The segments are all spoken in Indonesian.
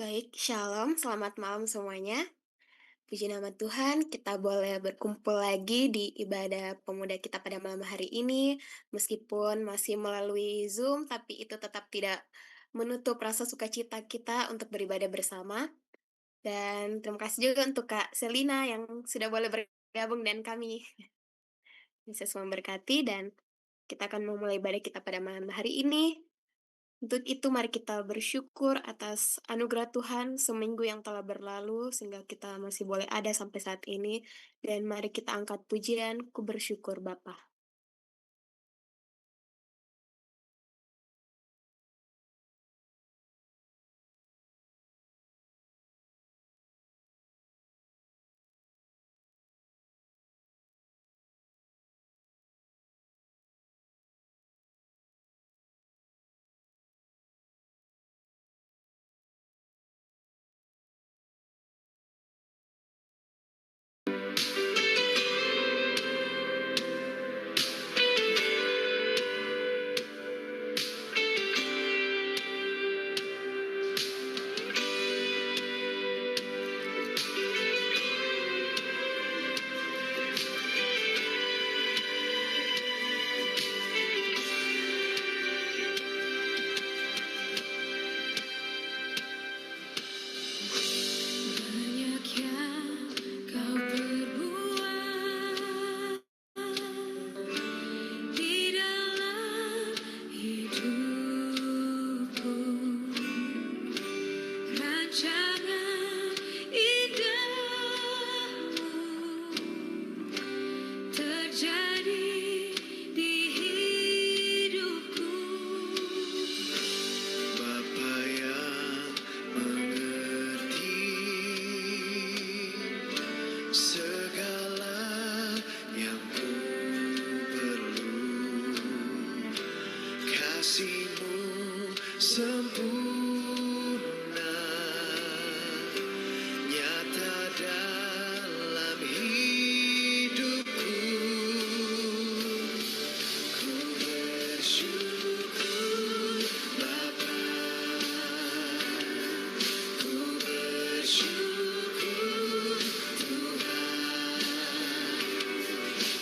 Baik, shalom, selamat malam semuanya. Puji nama Tuhan, kita boleh berkumpul lagi di ibadah pemuda kita pada malam hari ini. Meskipun masih melalui Zoom, tapi itu tetap tidak menutup rasa sukacita kita untuk beribadah bersama. Dan terima kasih juga untuk Kak Selina yang sudah boleh bergabung dan kami. Yesus memberkati dan kita akan memulai ibadah kita pada malam hari ini. Untuk itu mari kita bersyukur atas anugerah Tuhan seminggu yang telah berlalu sehingga kita masih boleh ada sampai saat ini dan mari kita angkat pujian, ku bersyukur Bapa. Banyak yang kau perbuat di dalam hidupku, rancangan indahmu terjadi di hidupku. Bapa yang mengerti segala yang ku perlu, kasih-Mu sempurna nyata dalam hidupku. Ku bersyukur Bapa, ku bersyukur Tuhan,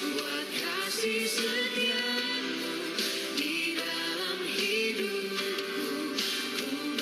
buat kasih setia-Mu di dalam hidupku. Ku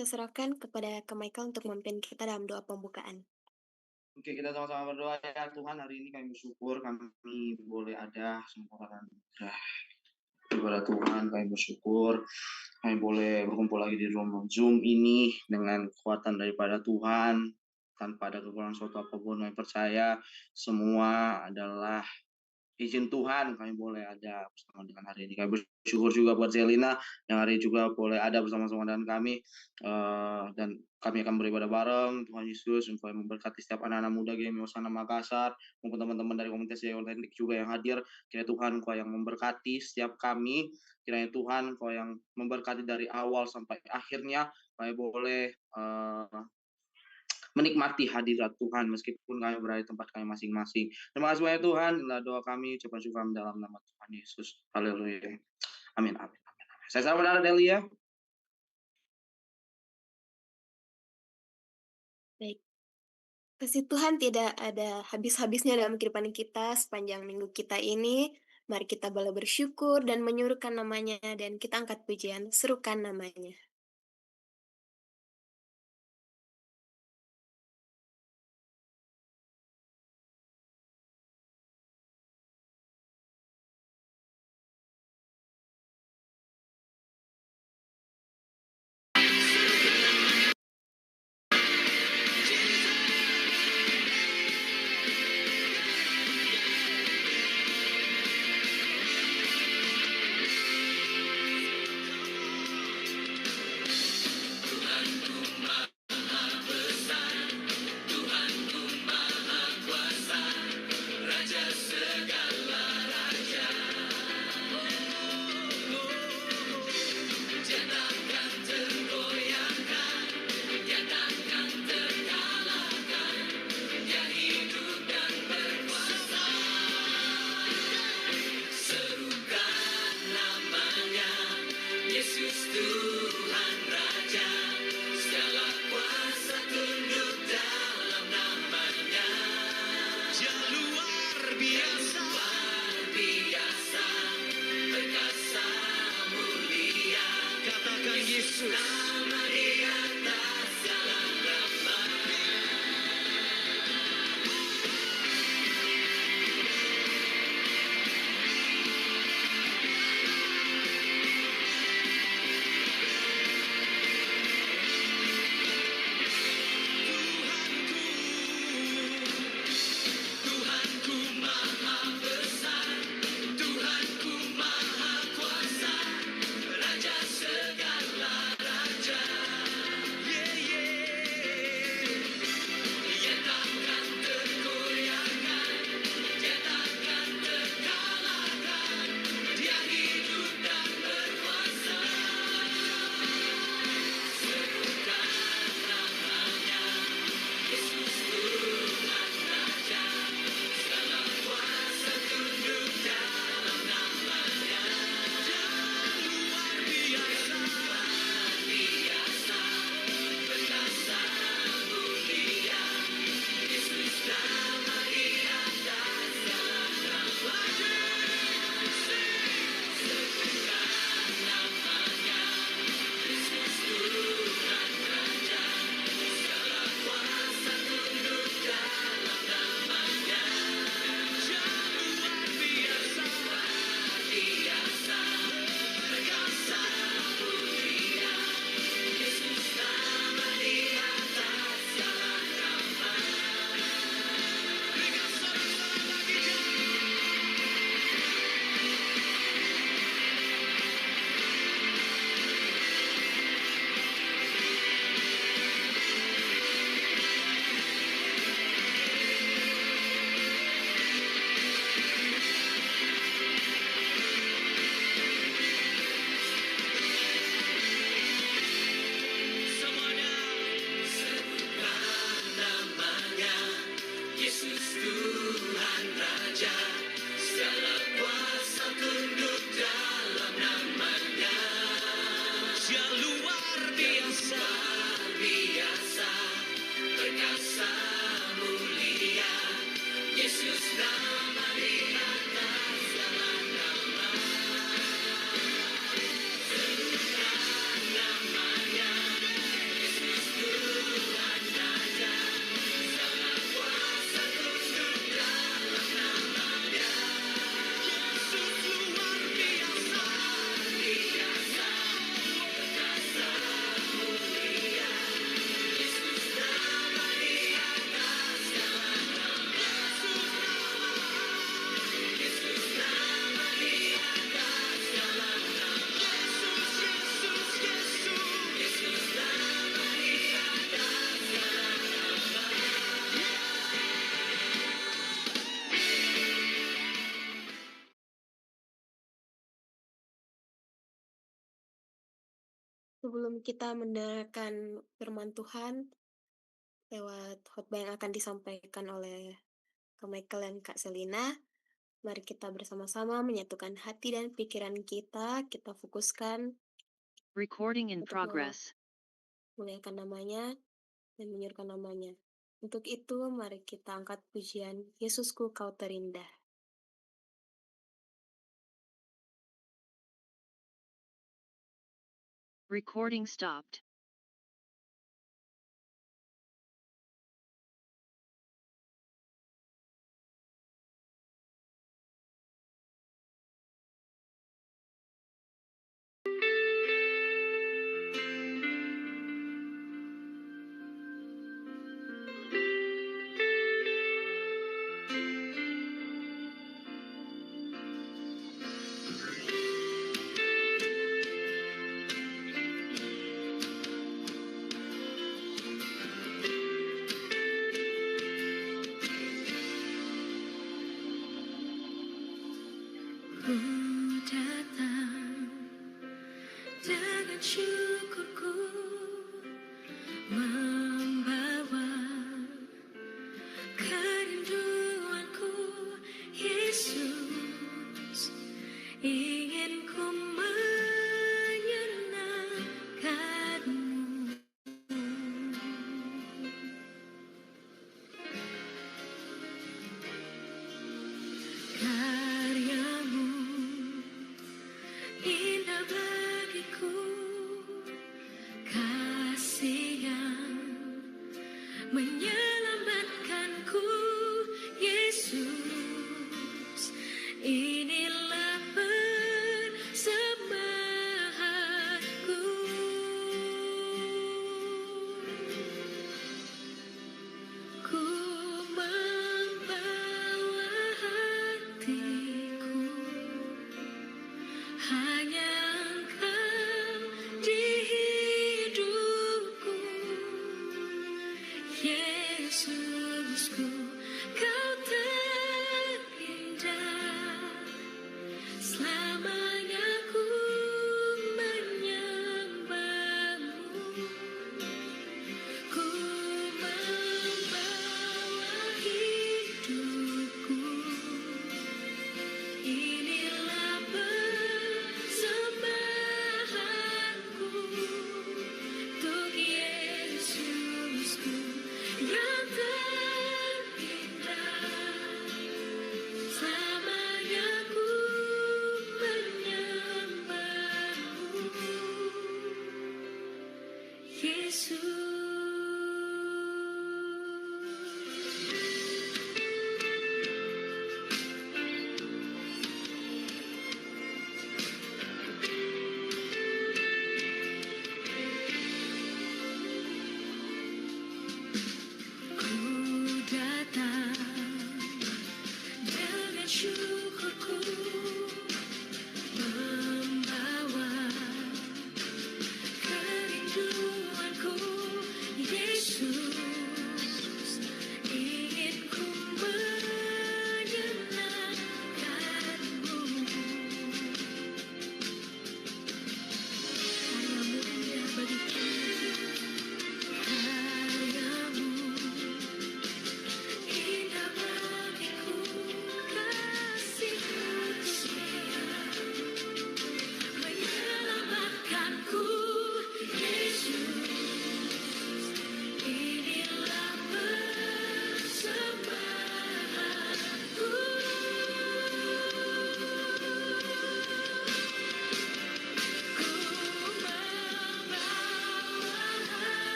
Saya serahkan kepada Kak Michael untuk memimpin kita dalam doa pembukaan. Oke, kita sama-sama berdoa ya Tuhan, hari ini kami bersyukur kami boleh ada kesempatan kepada Tuhan, kami bersyukur kami boleh berkumpul lagi di ruang Zoom ini dengan kekuatan daripada Tuhan, tanpa ada kekurangan suatu apapun. Kami percaya semua adalah izin Tuhan kami boleh ada bersama dengan hari ini. Kami bersyukur juga buat Zelina yang hari ini juga boleh ada bersama-sama dengan kami. Dan kami akan beribadah bareng. Tuhan Yesus supaya memberkati setiap anak-anak muda GMI Osana Makassar maupun teman-teman dari komunitas Autentik juga yang hadir. Kiranya Tuhan Engkau yang memberkati setiap kami. Kiranya Tuhan Engkau yang memberkati dari awal sampai akhirnya. Kami boleh menikmati hadirat Tuhan meskipun kami berada di tempat kami masing-masing. Terima kasih banyak Tuhan. Inilah doa kami. Ucapan syukur kami dalam nama Tuhan Yesus. Haleluya. Amin. Amin. Amin. Saya saudara Delia. Baik, kasih Tuhan tidak ada habis-habisnya dalam kehidupan kita sepanjang minggu kita ini. Mari kita boleh bersyukur dan menyuruhkan namanya dan kita angkat pujian, serukan namanya. Sebelum kita mendengarkan firman Tuhan lewat khotbah yang akan disampaikan oleh Kak Michael dan Kak Selina, mari kita bersama-sama menyatukan hati dan pikiran kita fokuskan Recording in untuk progress. memuliakan namanya dan menyuruhkan namanya. Untuk itu, mari kita angkat pujian Yesusku Kau Terindah. Recording stopped. Ku datang dengan syukurku, membawa kerinduanku. Yesus, ingin ku menyenangkanmu. Karyamu indah bagiku, kasih yang menyelamatkanku. Yesus, inilah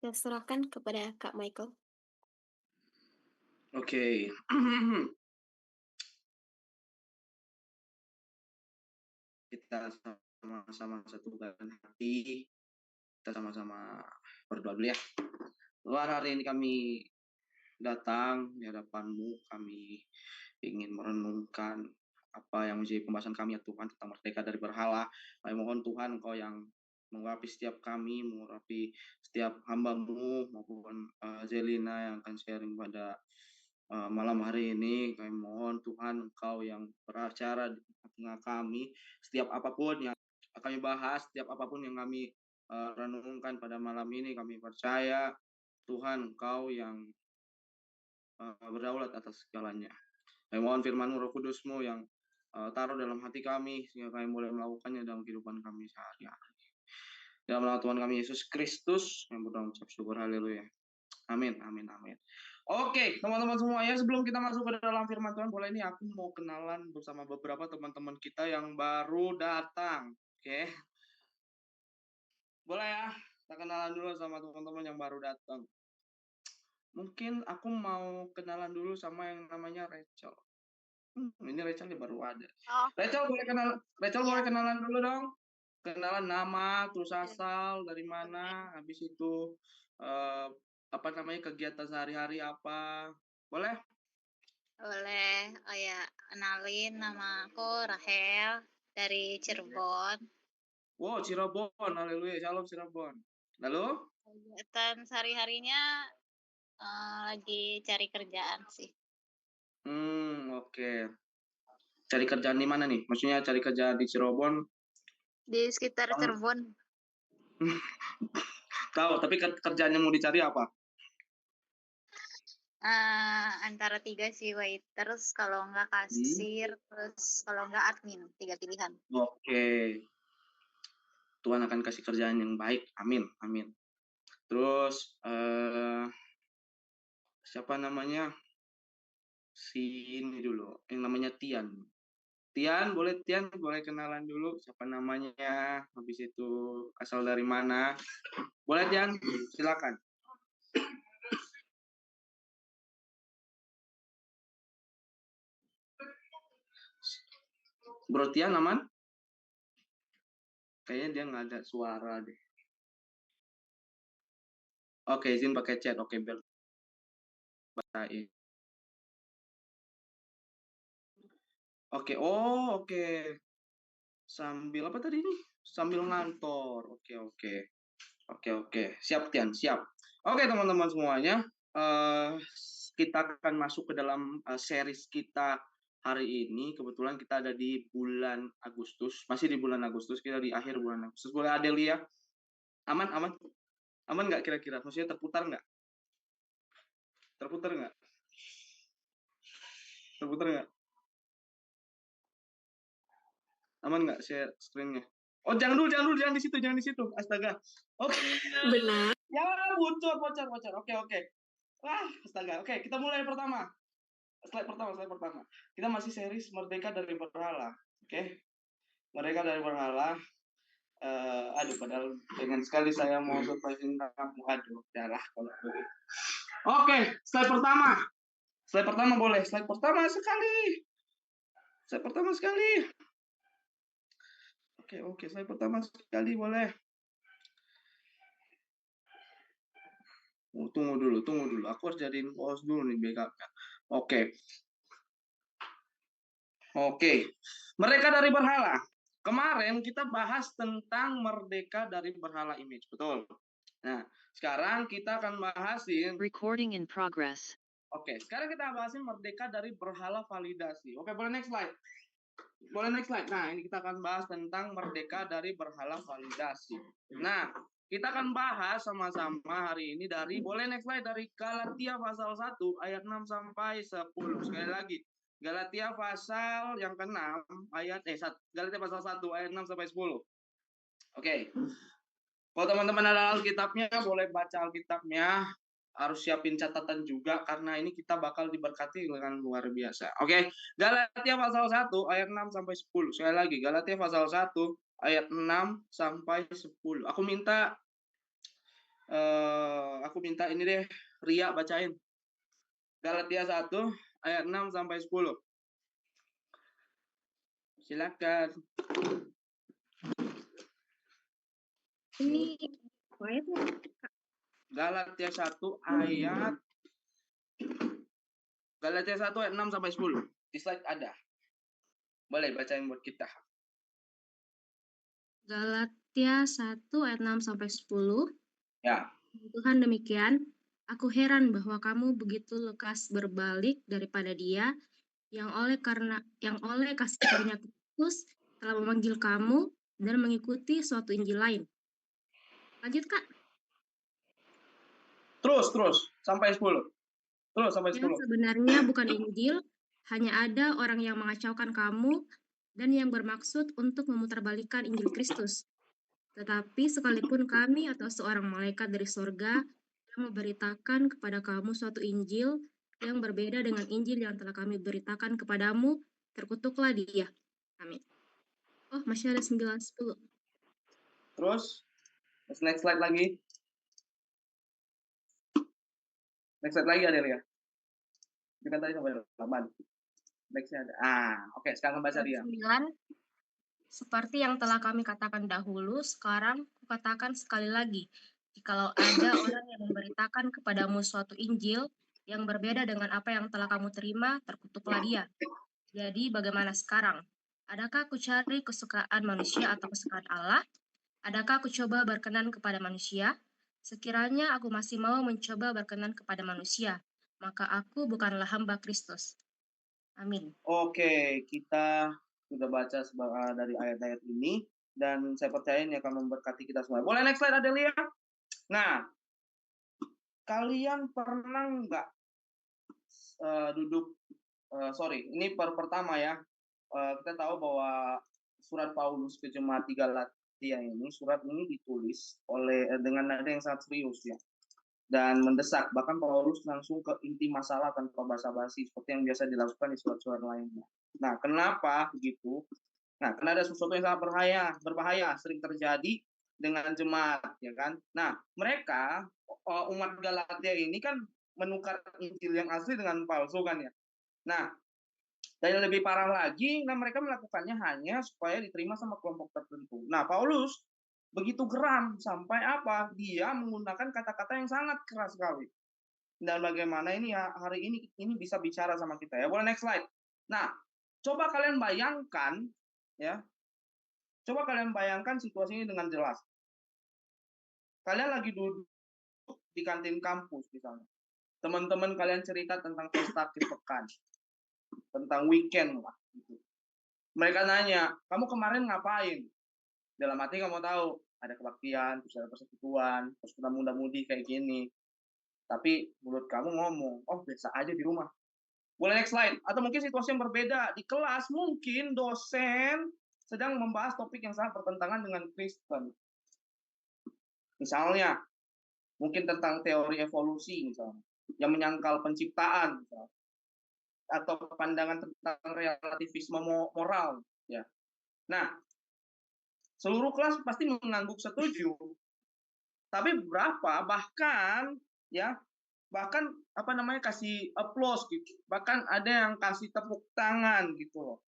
Saya serahkan kepada Kak Michael. Oke. Kita sama-sama satukan hati. Kita sama-sama berdoa dulu ya. Tuhan, hari ini kami datang di hadapan-Mu. Kami ingin merenungkan apa yang menjadi pembahasan kami ya Tuhan tentang merdeka dari berhala. Kami mohon Tuhan Engkau yang mengurapi setiap kami, mengurapi setiap hamba-Mu maupun Zelina yang akan sharing pada malam hari ini. Kami mohon Tuhan Engkau yang beracara di tengah kami, setiap apapun yang kami bahas, setiap apapun yang kami renungkan pada malam ini, kami percaya Tuhan Engkau yang berdaulat atas segalanya. Kami mohon firman-Mu, Roh Kudus-Mu yang taruh dalam hati kami, sehingga kami boleh melakukannya dalam kehidupan kami sehari-hari. Dalam nama Tuhan kami Yesus Kristus, yang berdoa mengucap syukur, haleluya. Amin, amin, amin. Oke, teman-teman semua ya, sebelum kita masuk ke dalam firman Tuhan, boleh nih aku mau kenalan bersama beberapa teman-teman kita yang baru datang. Oke. Boleh ya, kita kenalan dulu sama teman-teman yang baru datang. Mungkin aku mau kenalan dulu sama yang namanya Rachel. Ini Rachel nih baru ada. Oh, Rachel iya. boleh kenalan dulu dong. Kenalan nama, terus asal, dari mana, habis itu apa namanya kegiatan sehari-hari apa. Boleh? Boleh. Oh ya, kenalin nama aku Rahel dari Cirebon. Wow, Cirebon, haleluya, shalom Cirebon. Lalu? Kegiatan sehari-harinya lagi cari kerjaan sih. Oke. Cari kerjaan di mana nih? Maksudnya cari kerjaan di Cirebon? Di sekitar Cirebon. Tahu, tapi kerjaan yang mau dicari apa? Antara 3 sih, waiters, kalau enggak kasir, terus kalau enggak admin, 3 pilihan. Oke. Tuhan akan kasih kerjaan yang baik. Amin, amin. Terus siapa namanya? Si ini dulu, yang namanya Tian. Tian, boleh kenalan dulu siapa namanya, habis itu asal dari mana. Boleh Tian, silakan. Bro Tian aman? Kayaknya dia nggak ada suara deh. Oke, izin pakai chat. Oke, biar bacain. Oke, oke. Sambil apa tadi nih? Sambil ngantor. Oke. Siap, Tian, siap. Oke, teman-teman semuanya. Kita akan masuk ke dalam series kita hari ini. Kebetulan kita ada di bulan Agustus. Masih di bulan Agustus. Kita di akhir bulan Agustus. Boleh Adelia? Aman? Aman nggak kira-kira? Maksudnya terputar nggak? Terputar nggak? Aman nggak share screen-nya? Oh, jangan di situ. Astaga. Oke. Benar. Ya, bocor. Oke. Wah, astaga. Oke, kita mulai pertama. Slide pertama. Kita masih series Merdeka dari Berhala. Oke. Merdeka dari Berhala. Padahal pengen sekali saya mau surprisein kamu. Udahlah kalau gitu. Oke, slide pertama. Slide pertama boleh. Slide pertama sekali. Oke, slide pertama sekali boleh. Tunggu dulu. Aku harus jadiin pause dulu nih backupnya. Oke. Merdeka dari berhala. Kemarin kita bahas tentang merdeka dari berhala image, betul? Nah, sekarang kita akan bahas Recording in progress. Oke, sekarang kita bahasin merdeka dari berhala validasi. Oke, boleh next slide. Nah, ini kita akan bahas tentang merdeka dari berhala validasi. Nah, kita akan bahas sama-sama hari ini boleh next slide, dari Galatia pasal 1 ayat 6 sampai 10. Sekali lagi, Galatia pasal yang ke-6 Galatia pasal 1 ayat 6 sampai 10. Oke. Kalau teman-teman ada Alkitabnya, boleh baca Alkitabnya. Harus siapin catatan juga karena ini kita bakal diberkati dengan luar biasa. Oke. Galatia pasal 1 ayat 6 sampai 10. Sekali lagi, Galatia pasal 1 ayat 6 sampai 10. Aku minta aku minta ini deh, Ria bacain. Galatia 1 ayat 6 sampai 10. Silakan. Ini ayatnya. Galatia 1 ayat 6 sampai 10. Di slide ada. Boleh bacain buat kita. Galatia 1 ayat 6 sampai 10. Ya. Tuhan demikian, aku heran bahwa kamu begitu lekas berbalik daripada Dia yang oleh kasih karunia Kristus telah memanggil kamu dan mengikuti suatu Injil lain. Lanjut, Kak. Terus sampai 10. Terus sampai 10. Yang sebenarnya bukan Injil, hanya ada orang yang mengacaukan kamu dan yang bermaksud untuk memutarbalikkan Injil Kristus. Tetapi sekalipun kami atau seorang malaikat dari sorga yang memberitakan kepada kamu suatu Injil yang berbeda dengan Injil yang telah kami beritakan kepadamu, terkutuklah dia. Amin. Oh, masih ada 9-10. Terus, next slide lagi. Next slide lagi ada ya. Ini kan tadi sampai 8. Nextnya ada. Oke, sekarang baca dia. 9. Seperti yang telah kami katakan dahulu, sekarang kukatakan sekali lagi, jikalau ada orang yang memberitakan kepadamu suatu Injil yang berbeda dengan apa yang telah kamu terima, terkutuklah dia. Jadi bagaimana sekarang? Adakah aku cari kesukaan manusia atau kesukaan Allah? Adakah aku coba berkenan kepada manusia? Sekiranya aku masih mau mencoba berkenan kepada manusia, maka aku bukanlah hamba Kristus. Amin. Oke, kita sudah baca dari ayat-ayat ini dan saya percaya ini akan memberkati kita semua. Boleh next slide Adelia? Nah, kalian pernah nggak ini pertama ya. Kita tahu bahwa surat Paulus ke jemaat di Galatia ini, surat ini ditulis dengan nada yang sangat serius ya. Dan mendesak, bahkan Paulus langsung ke inti masalah tanpa basa-basi seperti yang biasa dilakukan di surat-surat lainnya. Nah, kenapa begitu? Nah, karena ada sesuatu yang sangat berbahaya sering terjadi dengan jemaat, ya kan? Nah, mereka umat Galatia ini kan menukar Injil yang asli dengan palsu kan ya. Nah, dan yang lebih parah lagi, mereka melakukannya hanya supaya diterima sama kelompok tertentu. Nah, Paulus begitu geram sampai apa? Dia menggunakan kata-kata yang sangat keras sekali. Dan bagaimana ini ya hari ini bisa bicara sama kita ya. Boleh next slide. Nah, coba kalian bayangkan ya. Coba kalian bayangkan situasi ini dengan jelas. Kalian lagi duduk di kantin kampus misalnya. Teman-teman kalian cerita tentang pesta akhir pekan. Tentang weekend lah gitu. Mereka nanya, "Kamu kemarin ngapain?" Dalam hati kamu tahu ada kebaktian, terus ada persekutuan, terus kita muda-mudi kayak gini. Tapi mulut kamu ngomong, "Oh, biasa aja di rumah." Boleh next slide. Atau mungkin situasi yang berbeda. Di kelas mungkin dosen sedang membahas topik yang sangat bertentangan dengan Kristen. Misalnya, mungkin tentang teori evolusi misalnya, yang menyangkal penciptaan misalnya. Atau pandangan tentang relativisme moral ya. Nah, seluruh kelas pasti mengangguk setuju. Tapi bahkan kasih applause gitu. Bahkan ada yang kasih tepuk tangan gitu loh.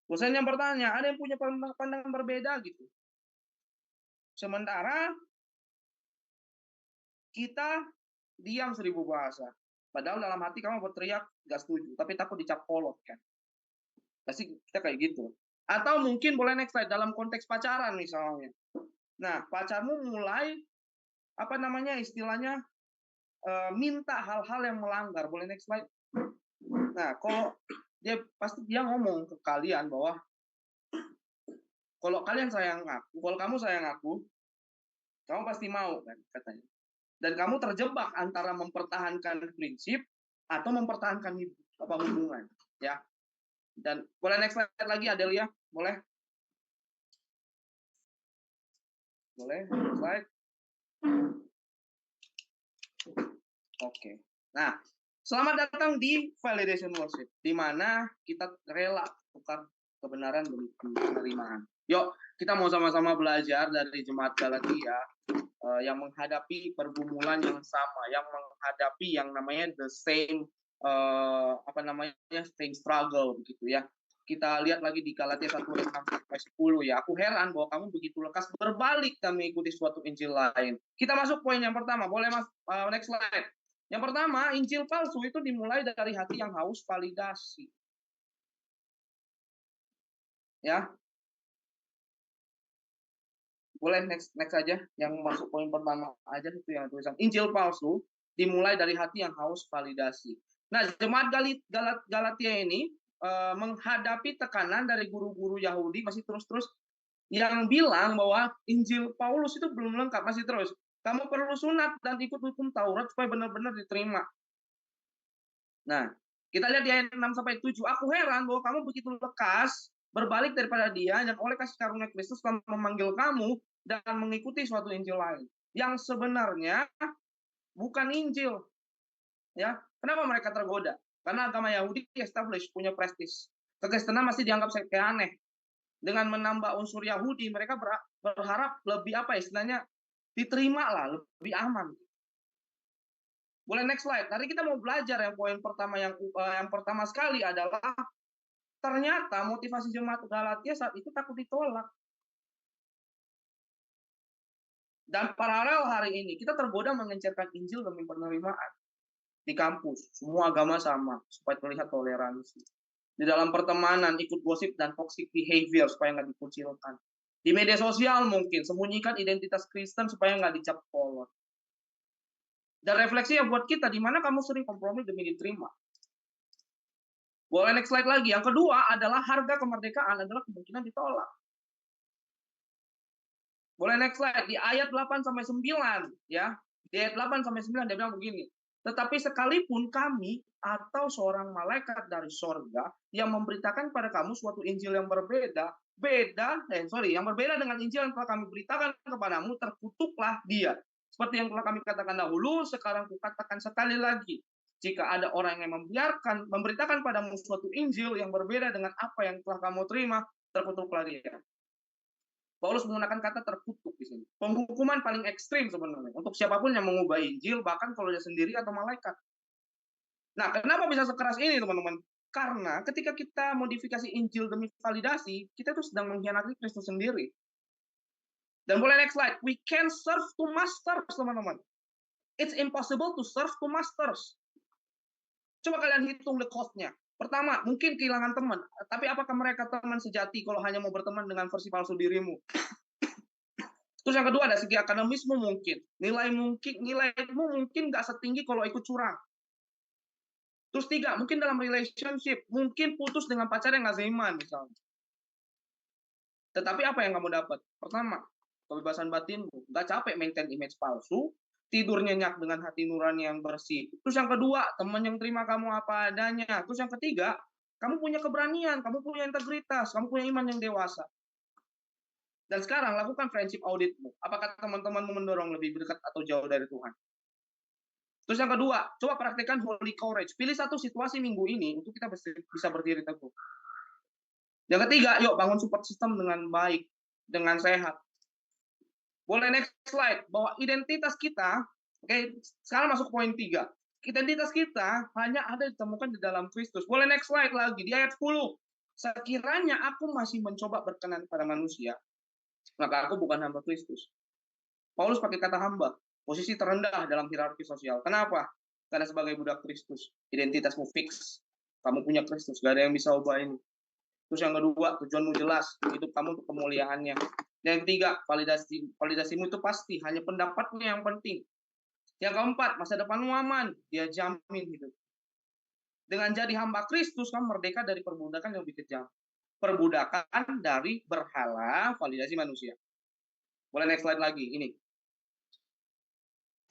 Dosen yang bertanya, ada yang punya pandangan berbeda gitu. Sementara kita diam 1000 bahasa. Padahal dalam hati kamu berteriak gak setuju, tapi takut dicap kolot kan. Pasti kita kayak gitu. Atau mungkin boleh next slide dalam konteks pacaran misalnya. Nah, pacarmu mulai istilahnya minta hal-hal yang melanggar. Boleh next slide. Nah, kalau dia ngomong ke kalian bahwa kalau kalian sayang aku, kalau kamu sayang aku, kamu pasti mau kan katanya. Dan kamu terjebak antara mempertahankan prinsip atau mempertahankan hubungan, ya. Dan boleh next slide lagi Adelia, boleh? Boleh, next slide. Oke. Nah, selamat datang di Validation Worship, di mana kita rela tukar kebenaran demi penerimaan. Yuk, kita mau sama-sama belajar dari jemaat Galatia yang menghadapi pergumulan yang sama, yang menghadapi yang namanya the same same struggle begitu ya. Kita lihat lagi di Galatia 1:6-10 ya. Aku heran bahwa kamu begitu lekas berbalik dan mengikuti suatu Injil lain. Kita masuk poin yang pertama. Boleh Mas next slide. Yang pertama, Injil palsu itu dimulai dari hati yang haus validasi. Ya. Boleh next aja, yang masuk poin pertama aja itu yang tulisan. Injil palsu dimulai dari hati yang haus validasi. Nah, jemaat Galatia ini menghadapi tekanan dari guru-guru Yahudi masih terus-terus yang bilang bahwa Injil Paulus itu belum lengkap, masih terus. Kamu perlu sunat dan ikut hukum Taurat supaya benar-benar diterima. Nah, kita lihat di ayat 6-7. Aku heran bahwa kamu begitu lekas berbalik daripada dia dan oleh kasih karunia Kristus telah memanggil kamu dan mengikuti suatu Injil lain yang sebenarnya bukan Injil. Ya, kenapa mereka tergoda? Karena agama Yahudi established, punya prestis. Kekristenan masih dianggap kayak aneh. Dengan menambah unsur Yahudi, mereka berharap lebih istilahnya diterima lah, lebih aman. Boleh next slide. Tadi kita mau belajar yang poin pertama yang pertama sekali adalah ternyata motivasi jemaat Galatia saat itu takut ditolak. Dan paralel hari ini kita tergoda mengencarkan Injil demi penerimaan. Di kampus, semua agama sama, supaya terlihat toleransi. Di dalam pertemanan, ikut gosip dan toxic behavior supaya nggak dikucilkan. Di media sosial mungkin, sembunyikan identitas Kristen supaya nggak dicap kolot. Dan refleksi yang buat kita, di mana kamu sering kompromi demi diterima. Boleh next slide lagi. Yang kedua adalah harga kemerdekaan adalah kemungkinan ditolak. Boleh next slide. Di ayat 8-9, ya. Di ayat 8-9 dia bilang begini. Tetapi sekalipun kami atau seorang malaikat dari sorga yang memberitakan kepada kamu suatu Injil yang berbeda dengan Injil yang telah kami beritakan kepadamu, terkutuklah dia. Seperti yang telah kami katakan dahulu, sekarang kukatakan sekali lagi. Jika ada orang yang memberitakan padamu suatu Injil yang berbeda dengan apa yang telah kamu terima, terkutuklah dia. Paulus menggunakan kata terkutuk di sini. Penghukuman paling ekstrim sebenarnya untuk siapapun yang mengubah Injil, bahkan kalau dia sendiri atau malaikat. Nah, kenapa bisa sekeras ini, teman-teman? Karena ketika kita modifikasi Injil demi validasi, kita itu sedang mengkhianati Kristus sendiri. Dan boleh next slide. We can serve two masters, teman-teman. It's impossible to serve two masters. Coba kalian hitung the cost-nya. Pertama, mungkin kehilangan teman. Tapi apakah mereka teman sejati kalau hanya mau berteman dengan versi palsu dirimu? Terus yang kedua, ada segi akademismu mungkin. Nilaimu mungkin nggak setinggi kalau ikut curang. Terus tiga, mungkin dalam relationship, mungkin putus dengan pacar yang nggak seiman misalnya. Tetapi apa yang kamu dapat? Pertama, kebebasan batinmu. Nggak capek maintain image palsu, tidur nyenyak dengan hati nurani yang bersih. Terus yang kedua, teman yang terima kamu apa adanya. Terus yang ketiga, kamu punya keberanian, kamu punya integritas, kamu punya iman yang dewasa. Dan sekarang lakukan friendship auditmu. Apakah teman-temanmu mendorong lebih dekat atau jauh dari Tuhan? Terus yang kedua, coba praktekkan holy courage. Pilih satu situasi minggu ini untuk kita bisa berdiri teguh. Yang ketiga, yuk bangun support system dengan baik, dengan sehat. Boleh next slide, bahwa identitas kita, sekarang masuk poin 3. Identitas kita hanya ada ditemukan di dalam Kristus. Boleh next slide lagi, di ayat 10. Sekiranya aku masih mencoba berkenan pada manusia, maka aku bukan hamba Kristus. Paulus pakai kata hamba, posisi terendah dalam hierarki sosial. Kenapa? Karena sebagai budak Kristus, identitasmu fix. Kamu punya Kristus, gak ada yang bisa ubah ini. Terus yang kedua, tujuanmu jelas, hidup kamu untuk kemuliaannya. Yang ketiga, validasimu itu pasti, hanya pendapatnya yang penting. Yang keempat, masa depanmu aman, dia jamin hidup. Dengan jadi hamba Kristus, kamu merdeka dari perbudakan yang lebih kejam. Perbudakan dari berhala validasi manusia. Boleh next slide lagi, ini.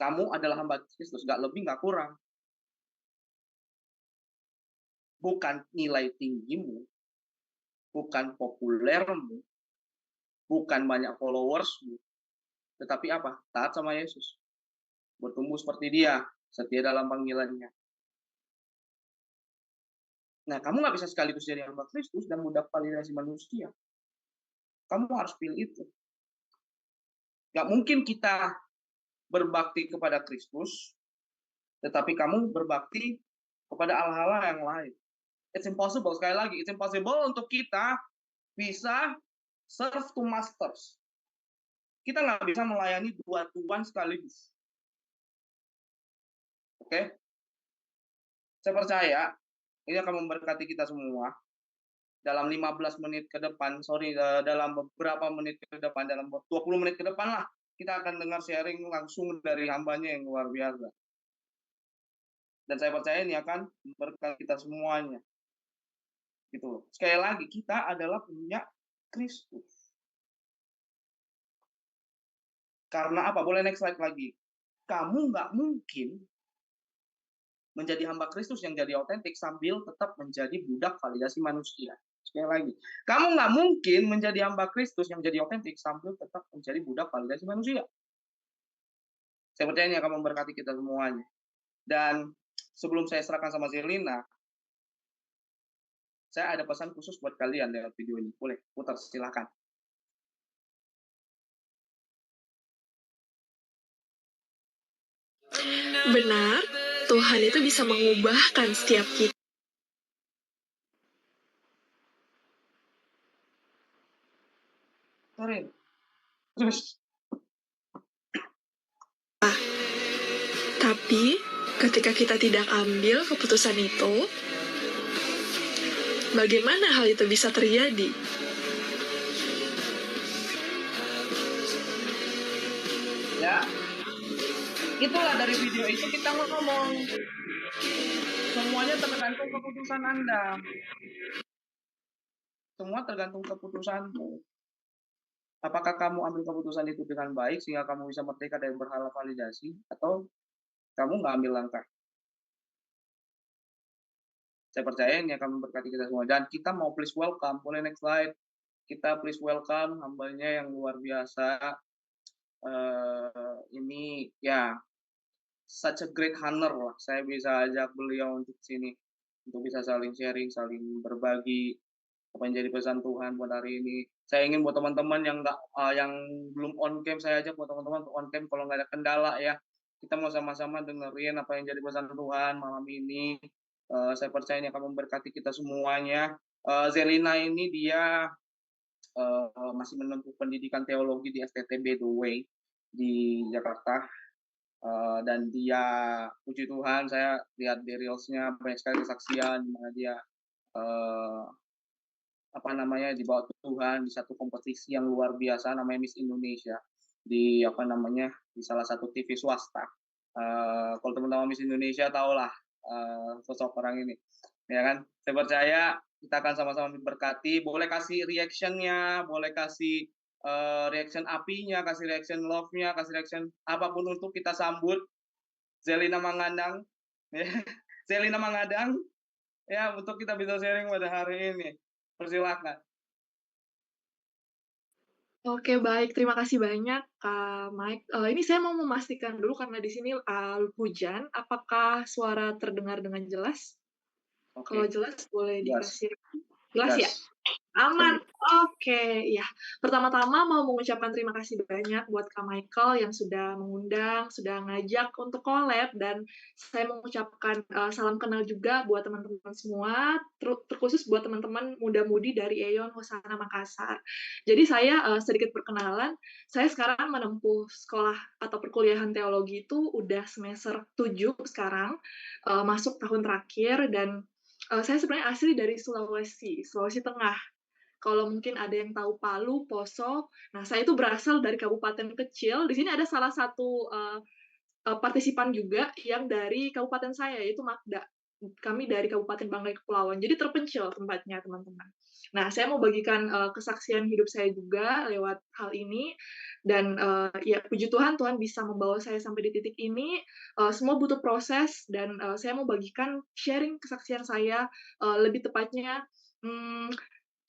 Kamu adalah hamba Kristus, gak lebih, gak kurang. Bukan nilai tinggimu, bukan populermu, bukan banyak followersmu, tetapi apa? Taat sama Yesus. Bertumbuh seperti dia, setia dalam panggilannya. Nah, kamu nggak bisa sekaligus jadi hamba Kristus dan budak validasi manusia. Kamu harus pilih itu. Nggak mungkin kita berbakti kepada Kristus, tetapi kamu berbakti kepada Allah yang lain. It's impossible, sekali lagi, it's impossible untuk kita bisa serve two masters. Kita nggak bisa melayani dua tuan sekaligus. Oke? Saya percaya, ini akan memberkati kita semua. Dalam 15 menit ke depan, dalam beberapa menit ke depan, dalam 20 menit ke depan lah, kita akan dengar sharing langsung dari hambanya yang luar biasa. Dan saya percaya ini akan memberkati kita semuanya. Gitu. Sekali lagi, kita adalah punya Kristus. Karena apa? Boleh next slide lagi. Kamu nggak mungkin menjadi hamba Kristus yang jadi otentik sambil tetap menjadi budak validasi manusia. Sekali lagi, kamu nggak mungkin menjadi hamba Kristus yang jadi otentik sambil tetap menjadi budak validasi manusia. Saya percaya ini akan memberkati kita semuanya. Dan sebelum saya serahkan sama Zelina, saya ada pesan khusus buat kalian lewat video ini. Boleh putar, silakan. Benar, Tuhan itu bisa mengubahkan setiap kita. Terus. Tapi, ketika kita tidak ambil keputusan itu, bagaimana hal itu bisa terjadi? Ya, itulah dari video itu kita ngomong. Semuanya tergantung keputusan Anda. Semua tergantung keputusanmu. Apakah kamu ambil keputusan itu dengan baik sehingga kamu bisa merdeka dari berhala validasi, atau kamu nggak ambil langkah? Saya percaya ini akan memberkati kita semua. Dan kita mau please welcome, boleh next slide. Kita please welcome hambanya yang luar biasa. Ini ya such a great honor lah. Saya bisa ajak beliau untuk sini, untuk bisa saling sharing, saling berbagi apa yang jadi pesan Tuhan buat hari ini. Saya ingin buat teman-teman yang yang belum on cam, saya ajak buat teman-teman untuk on cam kalau nggak ada kendala ya. Kita mau sama-sama dengerin apa yang jadi pesan Tuhan malam ini. Saya percaya ini akan memberkati kita semuanya. Zelina ini dia masih menempuh pendidikan teologi di STTB The Way di Jakarta. Dan dia, puji Tuhan, saya lihat di reelsnya banyak sekali kesaksian di mana dia dibawa Tuhan di satu kompetisi yang luar biasa namanya Miss Indonesia di di salah satu TV swasta. Kalau teman-teman Miss Indonesia tahulah sosok orang ini, ya kan? Saya percaya kita akan sama-sama diberkati. Boleh kasih reaction-nya, boleh kasih reaction apinya, kasih reaction love-nya, kasih reaction apapun untuk kita sambut Zelina Mangadang, Zelina Mangadang, ya, untuk kita bisa sharing pada hari ini. Persilakan. Oke, baik. Terima kasih banyak, Kak Mike. Ini saya mau memastikan dulu karena di sini hujan. Apakah suara terdengar dengan jelas? Kalau jelas, boleh dikasih. Jelas ya? Aman. Oke, ya. Pertama-tama mau mengucapkan terima kasih banyak buat Kak Michael yang sudah mengundang, sudah ngajak untuk collab, dan saya mengucapkan salam kenal juga buat teman-teman semua, terkhusus buat teman-teman muda-mudi dari Eyon Hosana Makassar. Jadi saya sedikit perkenalan, saya sekarang menempuh sekolah atau perkuliahan teologi itu udah semester 7 sekarang, masuk tahun terakhir, dan saya sebenarnya asli dari Sulawesi Tengah. Kalau mungkin ada yang tahu Palu, Poso, nah saya itu berasal dari kabupaten kecil. Di sini ada salah satu partisipan juga yang dari kabupaten saya, yaitu Magda. Kami dari Kabupaten Banggai Kepulauan, jadi terpencil tempatnya, teman-teman. Nah, saya mau bagikan kesaksian hidup saya juga lewat hal ini, dan ya puji Tuhan, Tuhan bisa membawa saya sampai di titik ini. Semua butuh proses, dan saya mau bagikan sharing kesaksian saya, lebih tepatnya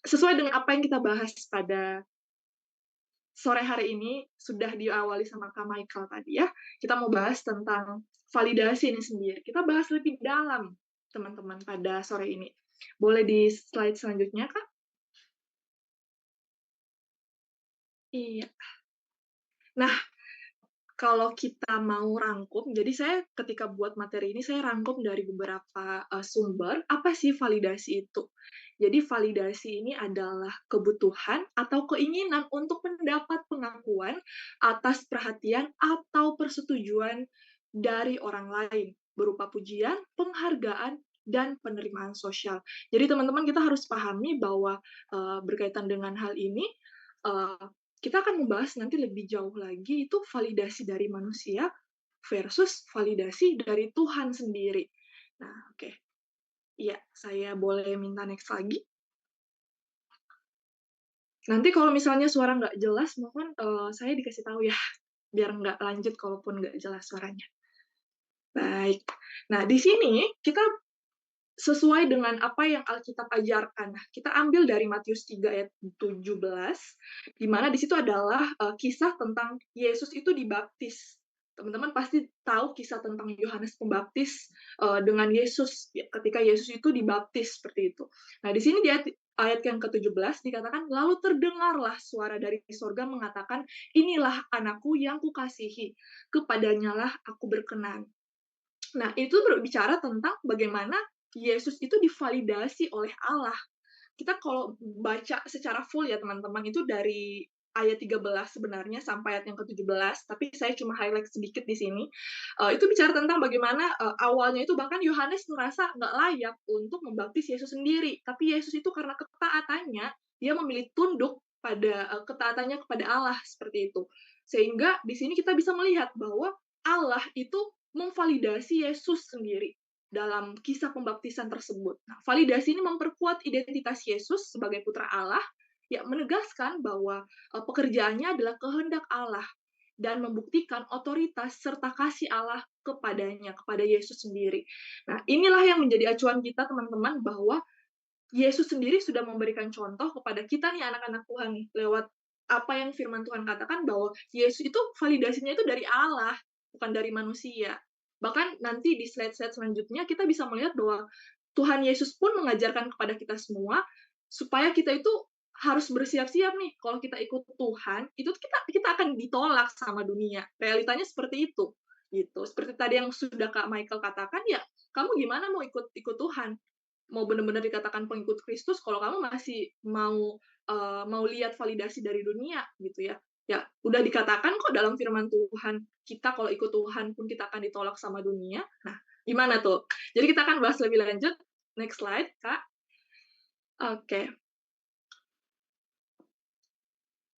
sesuai dengan apa yang kita bahas pada sore hari ini, sudah diawali sama Kak Michael tadi ya. Kita mau bahas tentang validasi ini sendiri. Kita bahas lebih dalam, teman-teman, pada sore ini. Boleh di slide selanjutnya, Kak? Iya. Nah, kalau kita mau rangkum, jadi saya ketika buat materi ini saya rangkum dari beberapa sumber, apa sih validasi itu? Jadi validasi ini adalah kebutuhan atau keinginan untuk mendapat pengakuan atas perhatian atau persetujuan dari orang lain, berupa pujian, penghargaan, dan penerimaan sosial. Jadi teman-teman kita harus pahami bahwa berkaitan dengan hal ini, uh, kita akan membahas nanti lebih jauh lagi itu validasi dari manusia versus validasi dari Tuhan sendiri. Nah, oke. Iya, saya boleh minta next lagi. Nanti kalau misalnya suara nggak jelas, mohon saya dikasih tahu ya, biar nggak lanjut kalaupun nggak jelas suaranya. Baik. Nah, di sini kita sesuai dengan apa yang Alkitab ajarkan. Nah, kita ambil dari Matius 3 ayat 17, di mana di situ adalah kisah tentang Yesus itu dibaptis. Teman-teman pasti tahu kisah tentang Yohanes Pembaptis dengan Yesus ketika Yesus itu dibaptis seperti itu. Nah, di sini di ayat yang ke-17 dikatakan, lalu terdengarlah suara dari sorga mengatakan, inilah anakku yang kukasihi, kepadanyalah aku berkenan. Nah, itu berbicara tentang bagaimana Yesus itu divalidasi oleh Allah. Kita kalau baca secara full ya teman-teman, itu dari ayat 13 sebenarnya sampai ayat yang ke-17, tapi saya cuma highlight sedikit di sini. Itu bicara tentang bagaimana awalnya itu bahkan Yohanes merasa nggak layak untuk membaptis Yesus sendiri. Tapi Yesus itu karena ketaatannya, dia memilih tunduk pada ketaatannya kepada Allah seperti itu. Sehingga di sini kita bisa melihat bahwa Allah itu memvalidasi Yesus sendiri dalam kisah pembaptisan tersebut. Nah, validasi ini memperkuat identitas Yesus sebagai putra Allah, ya menegaskan bahwa pekerjaannya adalah kehendak Allah dan membuktikan otoritas serta kasih Allah kepadanya, kepada Yesus sendiri. Nah, inilah yang menjadi acuan kita teman-teman bahwa Yesus sendiri sudah memberikan contoh kepada kita nih anak-anak Tuhan nih lewat apa yang firman Tuhan katakan bahwa Yesus itu validasinya itu dari Allah, bukan dari manusia. Bahkan nanti di slide-slide selanjutnya kita bisa melihat bahwa Tuhan Yesus pun mengajarkan kepada kita semua supaya kita itu harus bersiap-siap nih kalau kita ikut Tuhan, itu kita akan ditolak sama dunia. Realitanya seperti itu. Gitu. Seperti tadi yang sudah Kak Michael katakan, ya kamu gimana mau ikut Tuhan? Mau benar-benar dikatakan pengikut Kristus kalau kamu masih mau lihat validasi dari dunia gitu ya. Ya, udah dikatakan kok dalam firman Tuhan, kita kalau ikut Tuhan pun kita akan ditolak sama dunia. Nah, gimana tuh? Jadi kita akan bahas lebih lanjut. Next slide, Kak. Oke.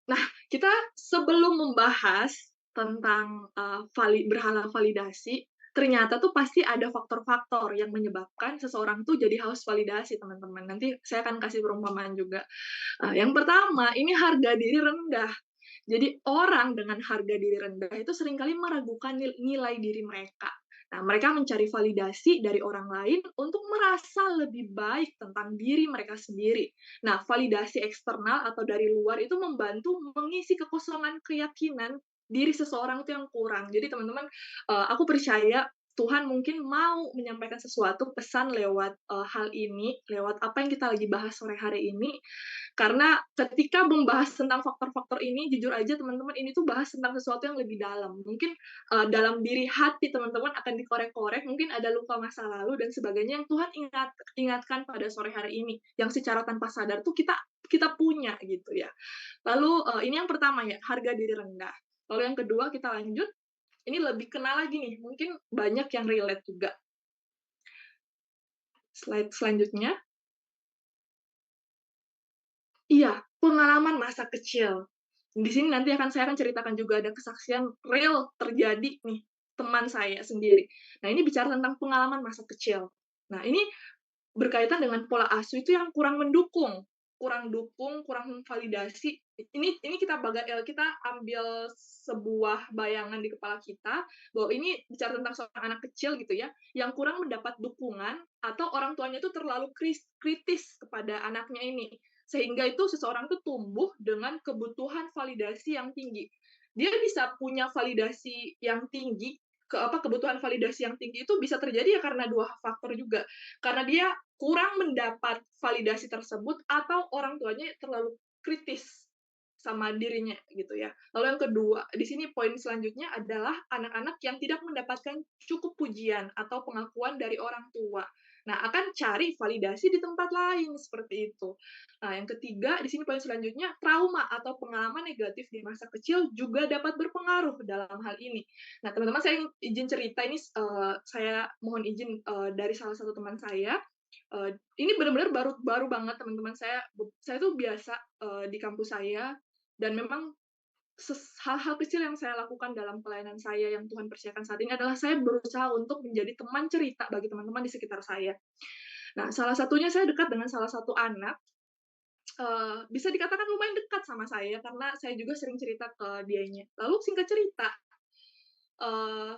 Nah, kita sebelum membahas tentang berhala validasi, ternyata tuh pasti ada faktor-faktor yang menyebabkan seseorang tuh jadi haus validasi, teman-teman. Nanti saya akan kasih perumpamaan juga. Yang pertama, ini harga diri rendah. Jadi orang dengan harga diri rendah itu seringkali meragukan nilai diri mereka. Nah, mereka mencari validasi dari orang lain untuk merasa lebih baik tentang diri mereka sendiri. Nah, validasi eksternal atau dari luar itu membantu mengisi kekosongan keyakinan diri seseorang itu yang kurang. Jadi teman-teman, aku percaya Tuhan mungkin mau menyampaikan sesuatu pesan lewat hal ini, lewat apa yang kita lagi bahas sore hari ini. Karena ketika membahas tentang faktor-faktor ini, jujur aja teman-teman, ini tuh bahas tentang sesuatu yang lebih dalam. Mungkin dalam diri hati teman-teman akan dikorek-korek, mungkin ada luka masa lalu dan sebagainya yang Tuhan ingatkan pada sore hari ini, yang secara tanpa sadar tuh kita punya gitu ya. Lalu ini yang pertama ya, harga diri rendah. Lalu yang kedua kita lanjut, ini lebih kenal lagi nih, mungkin banyak yang relate juga. Slide selanjutnya. Iya, pengalaman masa kecil. Di sini nanti saya akan ceritakan juga ada kesaksian real terjadi nih, teman saya sendiri. Nah, ini bicara tentang pengalaman masa kecil. Nah, ini berkaitan dengan pola asuh itu yang kurang mendukung, kurang validasi. Ini kita ambil sebuah bayangan di kepala kita bahwa ini bicara tentang seorang anak kecil gitu ya, yang kurang mendapat dukungan atau orang tuanya itu terlalu kritis kepada anaknya ini. Sehingga itu seseorang itu tumbuh dengan kebutuhan validasi yang tinggi. Dia bisa punya validasi yang tinggi, kebutuhan validasi yang tinggi itu bisa terjadi ya karena dua faktor juga. Karena dia kurang mendapat validasi tersebut atau orang tuanya terlalu kritis sama dirinya gitu ya. Lalu yang kedua, di sini poin selanjutnya adalah anak-anak yang tidak mendapatkan cukup pujian atau pengakuan dari orang tua. Nah, akan cari validasi di tempat lain seperti itu. Nah, yang ketiga, di sini poin selanjutnya, trauma atau pengalaman negatif di masa kecil juga dapat berpengaruh dalam hal ini. Nah, teman-teman saya izin cerita ini, saya mohon izin dari salah satu teman saya. Ini benar-benar baru banget teman-teman saya tuh biasa di kampus saya, dan memang hal-hal kecil yang saya lakukan dalam pelayanan saya yang Tuhan persiapkan saat ini adalah saya berusaha untuk menjadi teman cerita bagi teman-teman di sekitar saya. Nah, salah satunya saya dekat dengan salah satu anak, bisa dikatakan lumayan dekat sama saya karena saya juga sering cerita ke dianya. Lalu singkat cerita,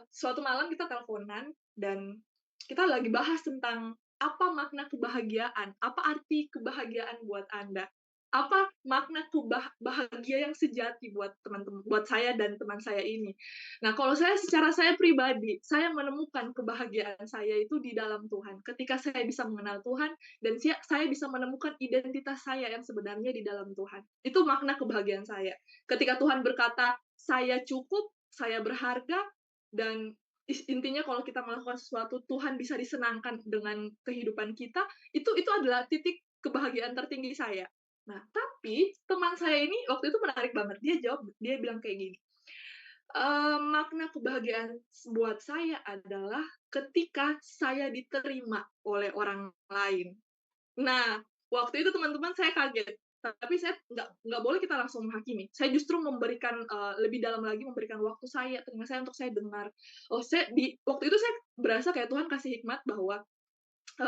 suatu malam kita teleponan dan kita lagi bahas tentang apa makna kebahagiaan, apa arti kebahagiaan buat Anda, apa makna bahagia yang sejati buat teman-teman, buat saya dan teman saya ini. Nah, kalau secara saya pribadi, saya menemukan kebahagiaan saya itu di dalam Tuhan. Ketika saya bisa mengenal Tuhan dan saya bisa menemukan identitas saya yang sebenarnya di dalam Tuhan. Itu makna kebahagiaan saya. Ketika Tuhan berkata, saya cukup, saya berharga, dan intinya kalau kita melakukan sesuatu Tuhan bisa disenangkan dengan kehidupan kita, itu adalah titik kebahagiaan tertinggi saya. Nah, tapi teman saya ini waktu itu menarik banget. Dia bilang kayak gini, makna kebahagiaan buat saya adalah ketika saya diterima oleh orang lain. Nah, waktu itu teman-teman saya kaget, tapi saya nggak boleh kita langsung menghakimi. Saya justru memberikan lebih dalam lagi, memberikan waktu saya, telinga saya untuk saya dengar. Waktu itu saya berasa kayak Tuhan kasih hikmat bahwa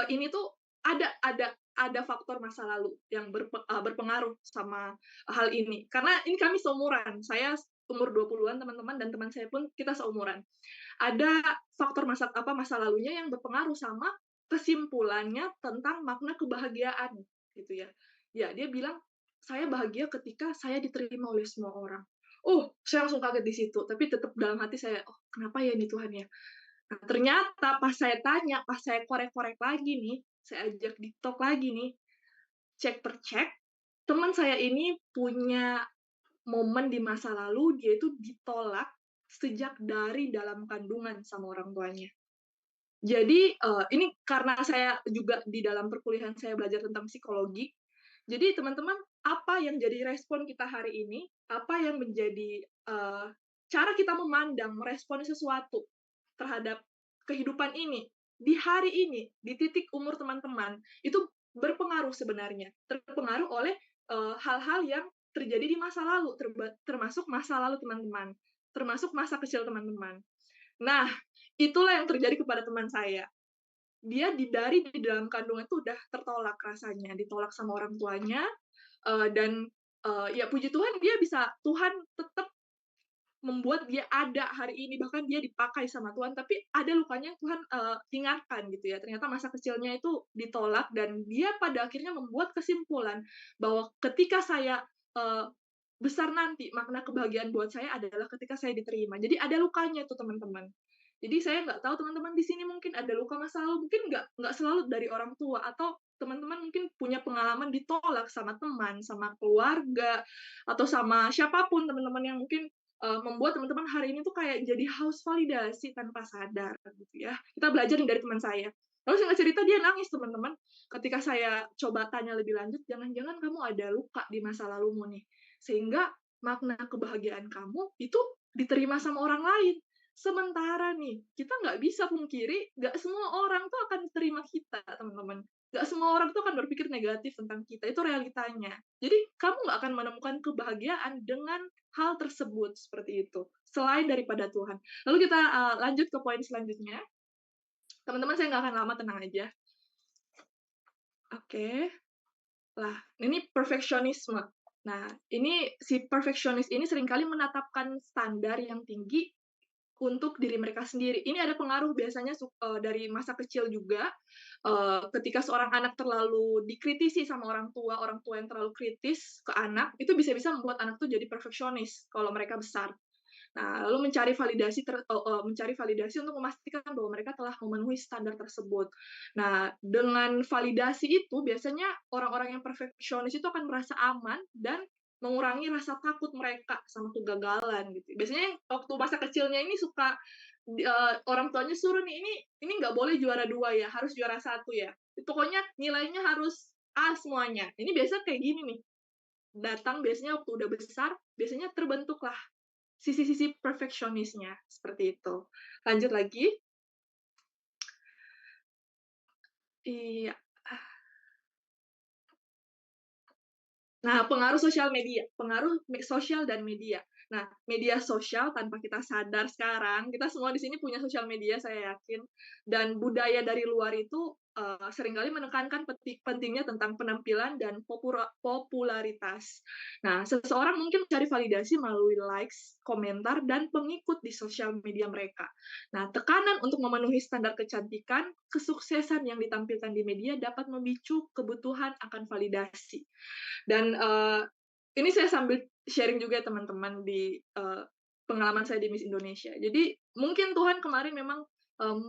ini tuh ada faktor masa lalu yang berpengaruh sama hal ini. Karena ini kami seumuran, saya umur 20-an teman-teman, dan teman saya pun kita seumuran. Ada faktor masa lalunya yang berpengaruh sama kesimpulannya tentang makna kebahagiaan gitu ya. Ya, dia bilang, "Saya bahagia ketika saya diterima oleh semua orang." Saya langsung kaget di situ, tapi tetap dalam hati saya, "Oh, kenapa ya ini Tuhan ya?" Nah, ternyata pas saya tanya, pas saya korek-korek lagi nih, saya ajak di talk lagi nih, cek per cek, teman saya ini punya momen di masa lalu dia itu ditolak sejak dari dalam kandungan sama orang tuanya. Jadi, ini karena saya juga di dalam perkuliahan saya belajar tentang psikologi, jadi teman-teman, apa yang jadi respon kita hari ini, apa yang menjadi, cara kita memandang, meresponi sesuatu terhadap kehidupan ini, di hari ini, di titik umur teman-teman, itu berpengaruh sebenarnya. Terpengaruh oleh, hal-hal yang terjadi di masa lalu, termasuk masa lalu teman-teman, termasuk masa kecil teman-teman. Nah, itulah yang terjadi kepada teman saya. Dia dari di dalam kandungan itu udah tertolak rasanya, ditolak sama orang tuanya, dan, ya puji Tuhan Tuhan tetap membuat dia ada hari ini, bahkan dia dipakai sama Tuhan, tapi ada lukanya yang Tuhan, ingatkan gitu ya. Ternyata masa kecilnya itu ditolak dan dia pada akhirnya membuat kesimpulan bahwa ketika saya, besar nanti, makna kebahagiaan buat saya adalah ketika saya diterima. Jadi ada lukanya tuh teman-teman. Jadi saya nggak tahu teman-teman di sini mungkin ada luka masa lalu, mungkin nggak selalu dari orang tua, atau teman-teman mungkin punya pengalaman ditolak sama teman, sama keluarga, atau sama siapapun teman-teman yang mungkin membuat teman-teman hari ini tuh kayak jadi haus validasi tanpa sadar gitu ya. Kita belajar nih dari teman saya. Lalu singkat cerita dia nangis teman-teman. Ketika saya coba tanya lebih lanjut, jangan-jangan kamu ada luka di masa lalumu nih, sehingga makna kebahagiaan kamu itu diterima sama orang lain. Sementara nih, kita nggak bisa pungkiri, nggak semua orang tuh akan terima kita, teman-teman. Nggak semua orang tuh akan berpikir negatif tentang kita, itu realitanya. Jadi, kamu nggak akan menemukan kebahagiaan dengan hal tersebut, seperti itu, selain daripada Tuhan. Lalu kita lanjut ke poin selanjutnya. Teman-teman, saya nggak akan lama, tenang aja. Oke. Lah, ini perfeksionisme. Nah, ini si perfeksionis ini seringkali menetapkan standar yang tinggi untuk diri mereka sendiri. Ini ada pengaruh biasanya dari masa kecil juga, ketika seorang anak terlalu dikritisi sama orang tua yang terlalu kritis ke anak, itu bisa-bisa membuat anak tuh jadi perfeksionis kalau mereka besar. Nah, lalu mencari validasi untuk memastikan bahwa mereka telah memenuhi standar tersebut. Nah, dengan validasi itu biasanya orang-orang yang perfeksionis itu akan merasa aman dan mengurangi rasa takut mereka sama kegagalan gitu. Biasanya waktu masa kecilnya ini suka orang tuanya suruh nih, ini nggak boleh juara 2 ya, harus juara 1 ya. Pokoknya nilainya harus A semuanya. Ini biasa kayak gini nih. Datang biasanya waktu udah besar, biasanya terbentuklah sisi-sisi perfeksionisnya seperti itu. Lanjut lagi. Iya. Nah, pengaruh sosial media, pengaruh sosial dan media. Nah, media sosial tanpa kita sadar sekarang, kita semua di sini punya sosial media, saya yakin. Dan budaya dari luar itu seringkali menekankan pentingnya tentang penampilan dan popularitas. Nah, seseorang mungkin mencari validasi melalui likes, komentar, dan pengikut di sosial media mereka. Nah, tekanan untuk memenuhi standar kecantikan, kesuksesan yang ditampilkan di media dapat memicu kebutuhan akan validasi. Dan ini saya sambil sharing juga teman-teman di pengalaman saya di Miss Indonesia. Jadi mungkin Tuhan kemarin memang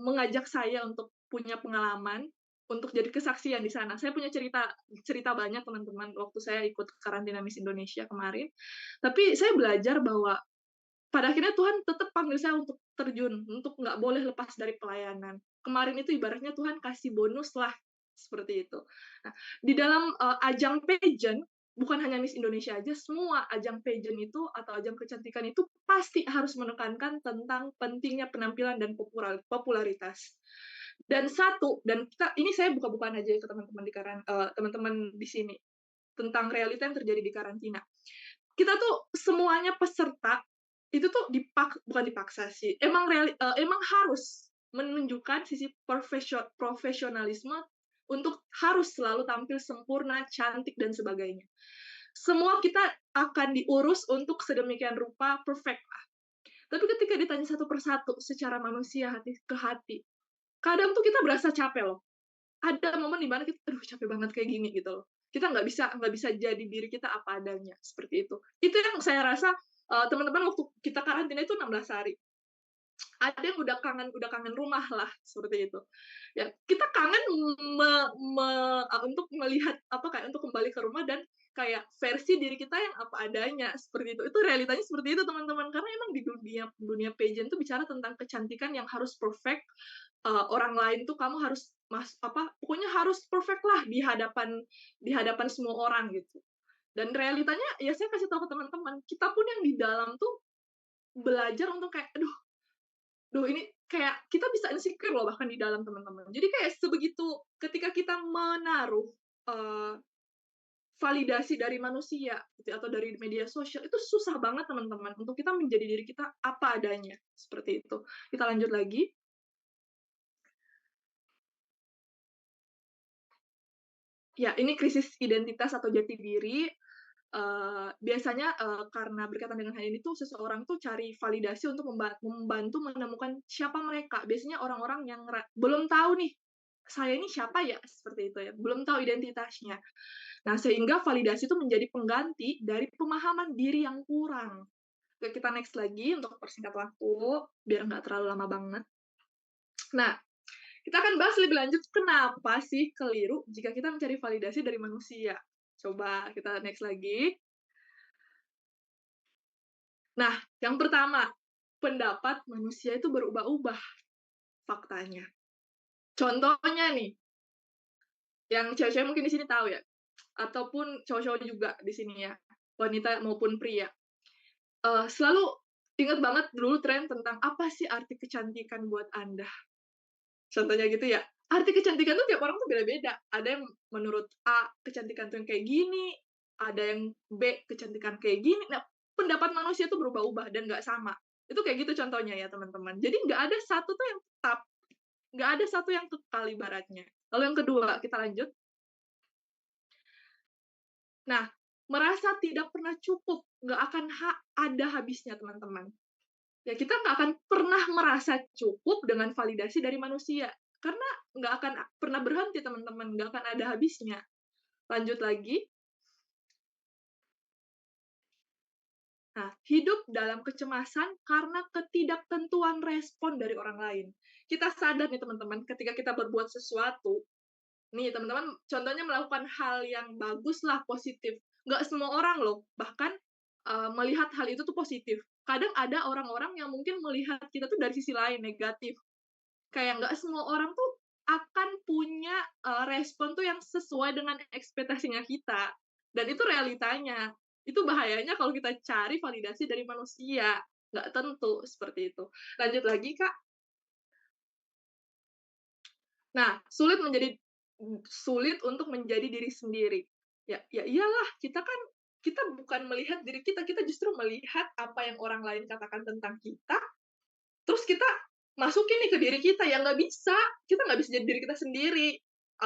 mengajak saya untuk punya pengalaman untuk jadi kesaksian di sana. Saya punya cerita banyak teman-teman waktu saya ikut karantina Miss Indonesia kemarin. Tapi saya belajar bahwa pada akhirnya Tuhan tetap panggil saya untuk terjun, untuk nggak boleh lepas dari pelayanan. Kemarin itu ibaratnya Tuhan kasih bonus lah, seperti itu. Nah, di dalam ajang pageant, bukan hanya Miss Indonesia aja, semua ajang pageant itu atau ajang kecantikan itu pasti harus menekankan tentang pentingnya penampilan dan popularitas. Dan ini saya buka-bukaan aja ke teman-teman di sini tentang realita yang terjadi di karantina. Kita tuh semuanya peserta itu tuh bukan dipaksa sih, emang harus menunjukkan sisi profesionalisme untuk harus selalu tampil sempurna, cantik, dan sebagainya. Semua kita akan diurus untuk sedemikian rupa perfect lah. Tapi ketika ditanya satu persatu secara manusia hati ke hati, kadang tuh kita berasa capek loh. Ada momen di mana kita, aduh capek banget kayak gini gitu loh. Kita nggak bisa jadi diri kita apa adanya seperti itu. Itu yang saya rasa teman-teman waktu kita karantina itu 16 hari. Ada yang udah kangen rumah lah seperti itu. Ya, kita kangen untuk melihat kayak untuk kembali ke rumah dan kayak versi diri kita yang apa adanya seperti itu. Itu realitanya seperti itu teman-teman, karena emang di dunia pageant itu bicara tentang kecantikan yang harus perfect. Orang lain tuh kamu harus pokoknya harus perfect lah di hadapan semua orang gitu. Dan realitanya ya saya kasih tahu ke teman-teman, kita pun yang di dalam tuh belajar untuk kayak aduh ini kayak kita bisa insecure loh bahkan di dalam teman-teman. Jadi kayak sebegitu ketika kita menaruh validasi dari manusia gitu, atau dari media sosial, itu susah banget teman-teman untuk kita menjadi diri kita apa adanya seperti itu. Kita lanjut lagi. Ya, ini krisis identitas atau jati diri. Biasanya karena berkaitan dengan hal ini tuh seseorang tuh cari validasi untuk membantu menemukan siapa mereka. Biasanya orang-orang yang belum tahu nih, saya ini siapa ya, seperti itu ya, belum tahu identitasnya. Nah, sehingga validasi itu menjadi pengganti dari pemahaman diri yang kurang. Oke, kita next lagi untuk persingkat waktu, biar nggak terlalu lama banget. Nah, kita akan bahas lebih lanjut kenapa sih keliru jika kita mencari validasi dari manusia. Coba kita next lagi. Nah, yang pertama, pendapat manusia itu berubah-ubah faktanya. Contohnya nih, yang cewek-cewek mungkin di sini tahu ya, ataupun cowok-cowok juga di sini ya, wanita maupun pria. Selalu ingat banget dulu tren tentang apa sih arti kecantikan buat Anda. Contohnya gitu ya. Arti kecantikan tuh tiap orang tuh beda-beda. Ada yang menurut A, kecantikan tuh yang kayak gini, ada yang B, kecantikan kayak gini. Nah, pendapat manusia tuh berubah-ubah dan nggak sama. Itu kayak gitu contohnya ya, teman-teman. Jadi nggak ada satu tuh yang tetap. Nggak ada satu yang kekal ibaratnya. Lalu yang kedua, kita lanjut. Nah, merasa tidak pernah cukup, nggak akan ada habisnya, teman-teman. Ya, kita nggak akan pernah merasa cukup dengan validasi dari manusia. Karena nggak akan pernah berhenti, teman-teman. Nggak akan ada habisnya. Lanjut lagi. Nah, hidup dalam kecemasan karena ketidaktentuan respon dari orang lain. Kita sadar nih, teman-teman, ketika kita berbuat sesuatu, nih, teman-teman, contohnya melakukan hal yang bagus lah, positif. nggak semua orang loh, bahkan melihat hal itu tuh positif. Kadang ada orang-orang yang mungkin melihat kita tuh dari sisi lain, negatif. Kayak nggak semua orang tuh akan punya respon tuh yang sesuai dengan ekspektasinya kita. Dan itu realitanya. Itu bahayanya kalau kita cari validasi dari manusia. Nggak tentu seperti itu. Lanjut lagi, Kak. Nah, sulit untuk menjadi diri sendiri. Ya iyalah, kita bukan melihat diri kita justru melihat apa yang orang lain katakan tentang kita, terus kita masukin nih ke diri kita, yang nggak bisa. Kita nggak bisa jadi diri kita sendiri,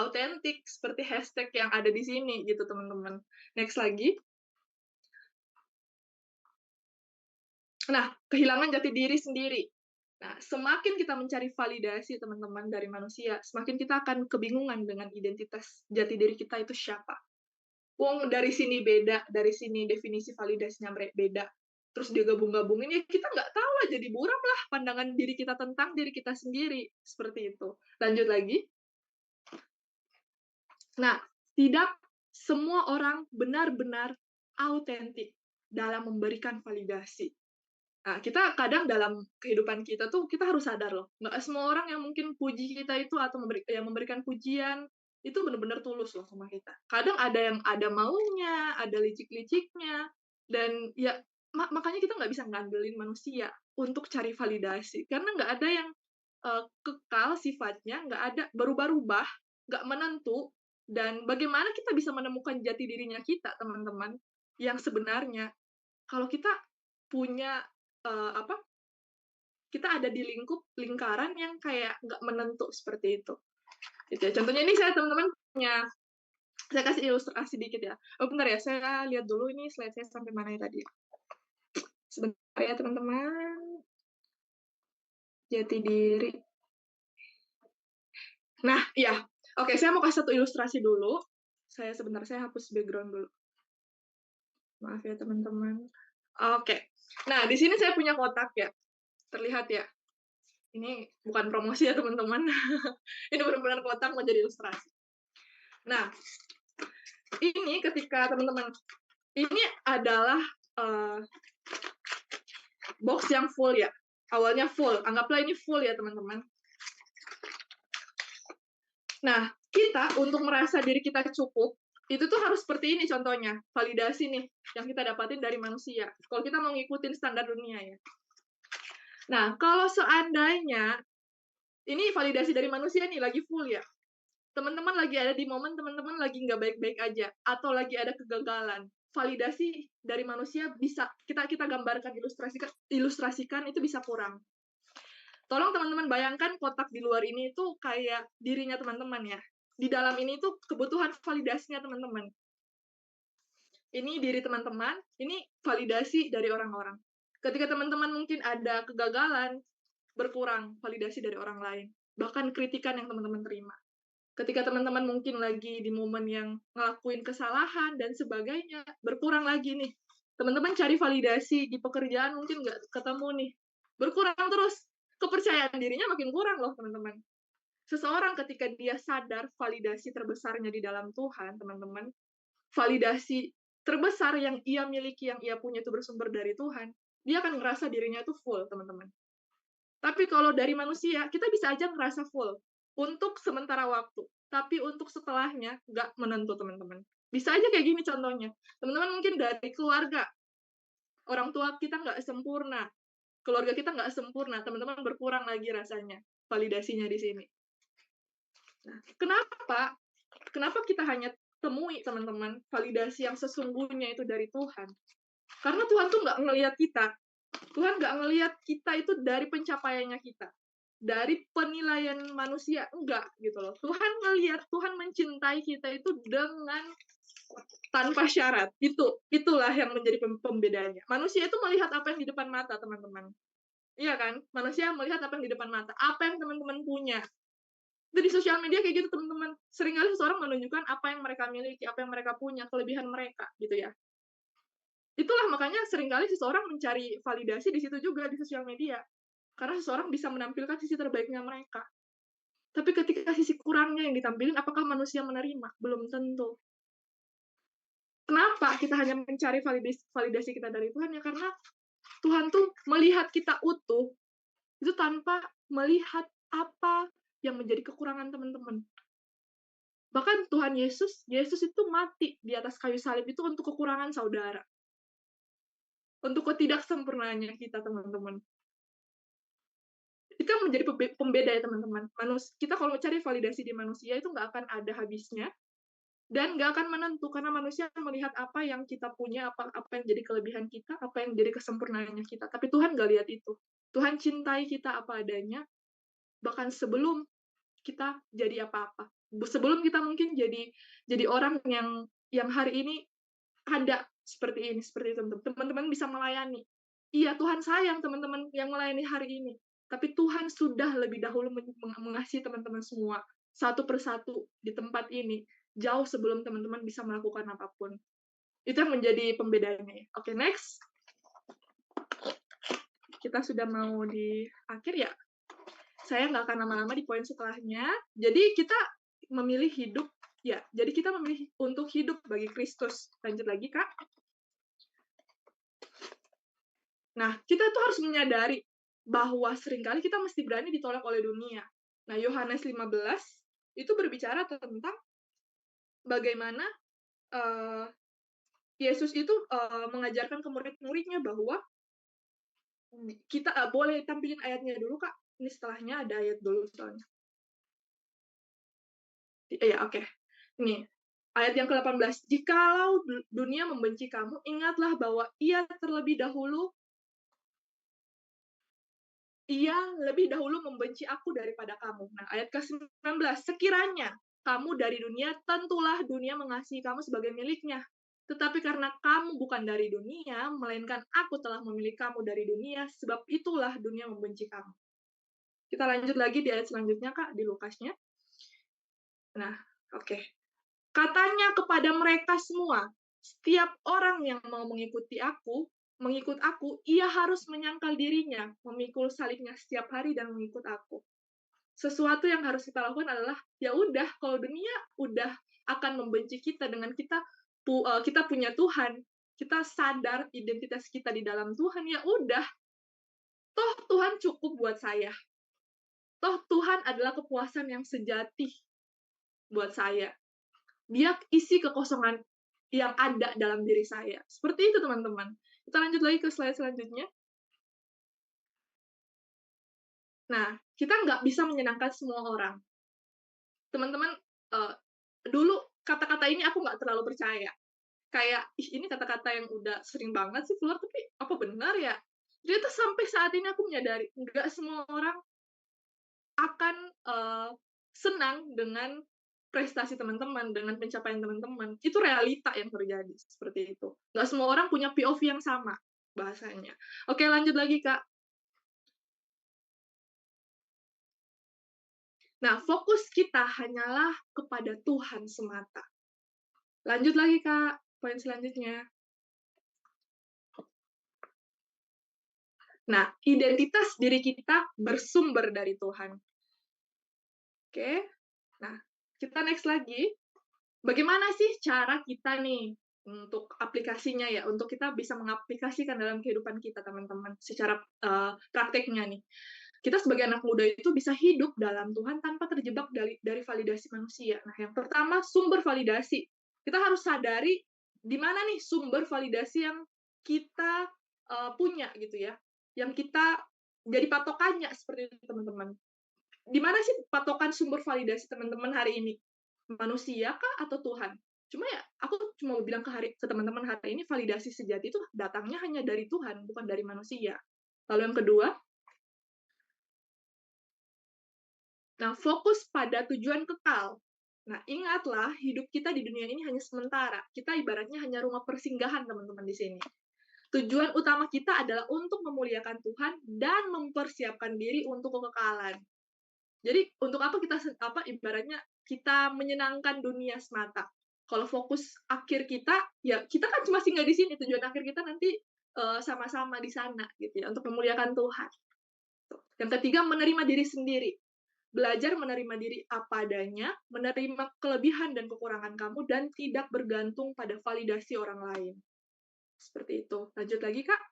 autentik, seperti hashtag yang ada di sini, gitu, teman-teman. Next lagi. Nah, kehilangan jati diri sendiri. Nah, semakin kita mencari validasi, teman-teman, dari manusia, semakin kita akan kebingungan dengan identitas jati diri kita itu siapa. Wong dari sini beda, dari sini definisi validasinya beda. Terus digabung-gabungin, ya kita nggak tahu lah, jadi buram lah pandangan diri kita tentang diri kita sendiri. Seperti itu. Lanjut lagi. Nah, tidak semua orang benar-benar autentik dalam memberikan validasi. Nah, kita kadang dalam kehidupan kita tuh, kita harus sadar loh, nggak semua orang yang mungkin puji kita itu atau yang memberikan pujian, itu benar-benar tulus loh sama kita. Kadang ada yang ada maunya, ada licik-liciknya, dan ya makanya kita nggak bisa ngandelin manusia untuk cari validasi, karena nggak ada yang kekal sifatnya, nggak ada berubah-ubah, nggak menentu, dan bagaimana kita bisa menemukan jati dirinya kita, teman-teman, yang sebenarnya. Kalau kita punya kita ada di lingkaran yang kayak nggak menentu seperti itu. Gitu ya. Contohnya ini teman-teman saya kasih ilustrasi dikit ya. Oh bentar ya, saya lihat dulu ini slide saya sampai mana ya tadi. Sebentar ya teman-teman. Jati diri. Nah, ya. Oke, saya mau kasih satu ilustrasi dulu. Saya hapus background dulu. Maaf ya teman-teman. Oke. Nah, di sini saya punya kotak ya. Terlihat ya. Ini bukan promosi ya teman-teman. Ini benar-benar kotak mau jadi ilustrasi. Nah, ini ketika teman-teman, ini adalah box yang full ya. Awalnya full, anggaplah ini full ya teman-teman. Nah, kita untuk merasa diri kita cukup, itu tuh harus seperti ini contohnya, validasi nih, yang kita dapatin dari manusia. Kalau kita mau ngikutin standar dunia ya. Nah, kalau seandainya, ini validasi dari manusia nih, lagi full ya. Teman-teman lagi ada di momen teman-teman lagi nggak baik-baik aja, atau lagi ada kegagalan. Validasi dari manusia bisa, kita gambarkan, ilustrasikan, itu bisa kurang. Tolong teman-teman bayangkan kotak di luar ini itu kayak dirinya teman-teman ya. Di dalam ini tuh kebutuhan validasinya teman-teman. Ini diri teman-teman, ini validasi dari orang-orang. Ketika teman-teman mungkin ada kegagalan, berkurang validasi dari orang lain. Bahkan kritikan yang teman-teman terima. Ketika teman-teman mungkin lagi di momen yang ngelakuin kesalahan dan sebagainya, berkurang lagi nih. Teman-teman cari validasi di pekerjaan mungkin nggak ketemu nih. Berkurang terus. Kepercayaan dirinya makin kurang loh, teman-teman. Seseorang ketika dia sadar validasi terbesarnya di dalam Tuhan, teman-teman, validasi terbesar yang ia miliki, yang ia punya itu bersumber dari Tuhan, dia akan ngerasa dirinya itu full, teman-teman. Tapi kalau dari manusia, kita bisa aja ngerasa full untuk sementara waktu, tapi untuk setelahnya nggak menentu, teman-teman. Bisa aja kayak gini contohnya. Teman-teman mungkin dari keluarga, orang tua kita nggak sempurna, keluarga kita nggak sempurna, teman-teman berkurang lagi rasanya, validasinya di sini. Nah, kenapa kita hanya temui, teman-teman, validasi yang sesungguhnya itu dari Tuhan? Karena Tuhan tuh nggak ngelihat kita. Tuhan nggak ngelihat kita itu dari pencapaiannya kita. Dari penilaian manusia, enggak, gitu loh. Tuhan ngelihat, Tuhan mencintai kita itu dengan tanpa syarat. Itulah yang menjadi pembedanya. Manusia itu melihat apa yang di depan mata, teman-teman. Iya kan? Manusia melihat apa yang di depan mata. Apa yang teman-teman punya. Itu di sosial media kayak gitu, teman-teman. Seringkali seseorang menunjukkan apa yang mereka miliki, apa yang mereka punya, kelebihan mereka, gitu ya. Itulah makanya seringkali seseorang mencari validasi di situ juga, di sosial media. Karena seseorang bisa menampilkan sisi terbaiknya mereka. Tapi ketika sisi kurangnya yang ditampilkan, apakah manusia menerima? Belum tentu. Kenapa kita hanya mencari validasi kita dari Tuhan? Ya karena Tuhan tuh melihat kita utuh, itu tanpa melihat apa yang menjadi kekurangan teman-teman. Bahkan Tuhan Yesus itu mati di atas kayu salib itu untuk kekurangan saudara. Untuk ketidaksempurnaannya kita, teman-teman. Itu yang menjadi pembeda ya, teman-teman. Kita kalau mencari validasi di manusia itu nggak akan ada habisnya, dan nggak akan menentu, karena manusia melihat apa yang kita punya, apa yang jadi kelebihan kita, apa yang jadi kesempurnaannya kita. Tapi Tuhan nggak lihat itu. Tuhan cintai kita apa adanya, bahkan sebelum kita jadi apa-apa. Sebelum kita mungkin jadi orang yang hari ini ada seperti ini, seperti itu. Teman-teman bisa melayani. Iya, Tuhan sayang teman-teman yang melayani hari ini. Tapi Tuhan sudah lebih dahulu mengasihi teman-teman semua, satu persatu di tempat ini, jauh sebelum teman-teman bisa melakukan apapun. Itu yang menjadi pembedanya. Oke, next. Kita sudah mau di akhir ya. Saya nggak akan lama-lama di poin setelahnya. Jadi kita memilih hidup, ya. Jadi kita memilih untuk hidup bagi Kristus. Lanjut lagi, Kak. Nah, kita tuh harus menyadari bahwa seringkali kita mesti berani ditolak oleh dunia. Nah, Yohanes 15 itu berbicara tentang bagaimana Yesus itu mengajarkan ke murid-muridnya bahwa kita boleh tampilin ayatnya dulu, Kak. Ini setelahnya ada ayat dulu soalnya. Ya, oke. Nih, ayat yang ke-18. Jikalau dunia membenci kamu, ingatlah bahwa ia lebih dahulu membenci aku daripada kamu. Nah, ayat ke-19. Sekiranya kamu dari dunia, tentulah dunia mengasihi kamu sebagai miliknya. Tetapi karena kamu bukan dari dunia, melainkan aku telah memilih kamu dari dunia, sebab itulah dunia membenci kamu. Kita lanjut lagi di ayat selanjutnya, Kak, di Lukasnya. Nah, oke. Katanya kepada mereka semua, setiap orang yang mau mengikut aku, ia harus menyangkal dirinya, memikul salibnya setiap hari dan mengikut aku. Sesuatu yang harus kita lakukan adalah, ya udah, kalau dunia udah akan membenci kita dengan kita punya Tuhan, kita sadar identitas kita di dalam Tuhan, ya udah, toh Tuhan cukup buat saya. Toh Tuhan adalah kepuasan yang sejati buat saya. Dia isi kekosongan yang ada dalam diri saya. Seperti itu, teman-teman. Kita lanjut lagi ke slide selanjutnya. Nah, kita nggak bisa menyenangkan semua orang. Teman-teman, dulu kata-kata ini aku nggak terlalu percaya. Kayak, ini kata-kata yang udah sering banget sih keluar, tapi apa benar ya? Jadi tuh sampai saat ini aku menyadari, nggak semua orang akan senang dengan prestasi teman-teman, dengan pencapaian teman-teman. Itu realita yang terjadi, seperti itu. Nggak semua orang punya POV yang sama, bahasanya. Oke, lanjut lagi, Kak. Nah, fokus kita hanyalah kepada Tuhan semata. Lanjut lagi, Kak. Poin selanjutnya. Nah, identitas diri kita bersumber dari Tuhan. Oke. Nah, kita next lagi. Bagaimana sih cara kita nih untuk aplikasinya ya, untuk kita bisa mengaplikasikan dalam kehidupan kita, teman-teman, secara prakteknya nih. Kita sebagai anak muda itu bisa hidup dalam Tuhan tanpa terjebak dari validasi manusia. Nah, yang pertama, sumber validasi. Kita harus sadari di mana nih sumber validasi yang kita punya gitu ya, yang kita jadi patokannya, seperti itu, teman-teman. Di mana sih patokan sumber validasi teman-teman hari ini? Manusia kah atau Tuhan? Aku cuma mau bilang ke teman-teman hari ini, validasi sejati itu datangnya hanya dari Tuhan, bukan dari manusia. Lalu yang kedua, nah, fokus pada tujuan kekal. Nah, ingatlah, hidup kita di dunia ini hanya sementara. Kita ibaratnya hanya rumah persinggahan, teman-teman, di sini. Tujuan utama kita adalah untuk memuliakan Tuhan dan mempersiapkan diri untuk kekekalan. Jadi, untuk apa ibaratnya kita menyenangkan dunia semata. Kalau fokus akhir kita, ya kita kan cuma singgah di sini. Tujuan akhir kita nanti sama-sama di sana, gitu ya, untuk memuliakan Tuhan. Yang ketiga, menerima diri sendiri. Belajar menerima diri apa adanya, menerima kelebihan dan kekurangan kamu, dan tidak bergantung pada validasi orang lain. Seperti itu. Lanjut lagi, Kak.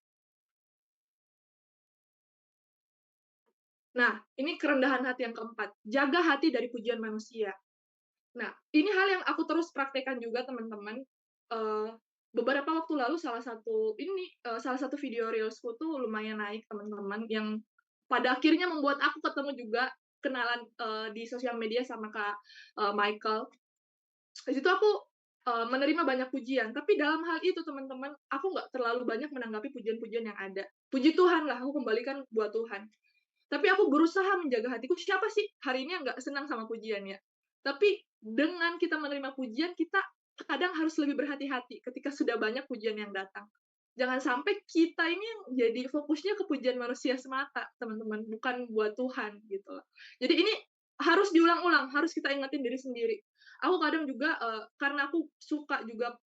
Nah, ini kerendahan hati yang keempat. Jaga hati dari pujian manusia. Nah, ini hal yang aku terus praktekkan juga, teman-teman. Beberapa waktu lalu salah satu video reelsku tuh lumayan naik, teman-teman, yang pada akhirnya membuat aku ketemu juga kenalan di sosial media sama Kak Michael. Di situ aku menerima banyak pujian, tapi dalam hal itu, teman-teman, aku nggak terlalu banyak menanggapi pujian-pujian yang ada. Puji Tuhan lah, aku kembalikan buat Tuhan. Tapi aku berusaha menjaga hatiku. Siapa sih hari ini yang nggak senang sama pujian ya? Tapi dengan kita menerima pujian, kita kadang harus lebih berhati-hati ketika sudah banyak pujian yang datang. Jangan sampai kita ini jadi fokusnya ke pujian manusia semata, teman-teman, bukan buat Tuhan gitu loh. Jadi ini harus diulang-ulang, harus kita ingetin diri sendiri. Aku kadang juga karena aku suka juga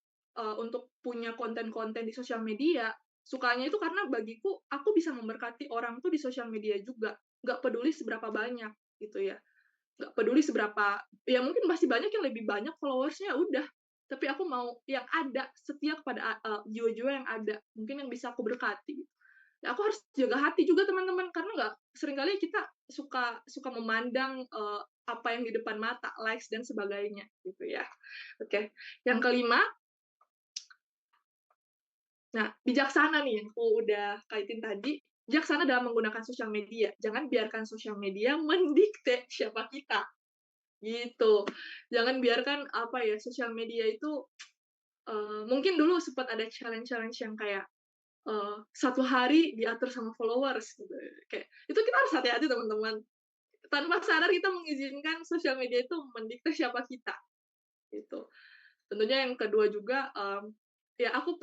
untuk punya konten-konten di sosial media, sukanya itu karena bagiku, aku bisa memberkati orang tuh di sosial media juga, nggak peduli seberapa banyak, gitu ya. Nggak peduli seberapa, ya mungkin masih banyak yang lebih banyak followersnya udah, tapi aku mau yang ada, setia kepada jiwa-jiwa yang ada, mungkin yang bisa aku berkati. Ya, aku harus jaga hati juga, teman-teman, karena nggak seringkali kita suka memandang apa yang di depan mata, likes dan sebagainya, gitu ya. Oke, yang kelima, nah, bijaksana nih, yang aku udah kaitin tadi, bijaksana dalam menggunakan sosial media. Jangan biarkan sosial media mendikte siapa kita, gitu. Jangan biarkan, sosial media itu, mungkin dulu sempat ada challenge-challenge yang kayak, 1 hari diatur sama followers, gitu. Kayak, itu kita harus hati-hati, teman-teman. Tanpa sadar kita mengizinkan sosial media itu mendikte siapa kita, gitu. Tentunya yang kedua juga, ya aku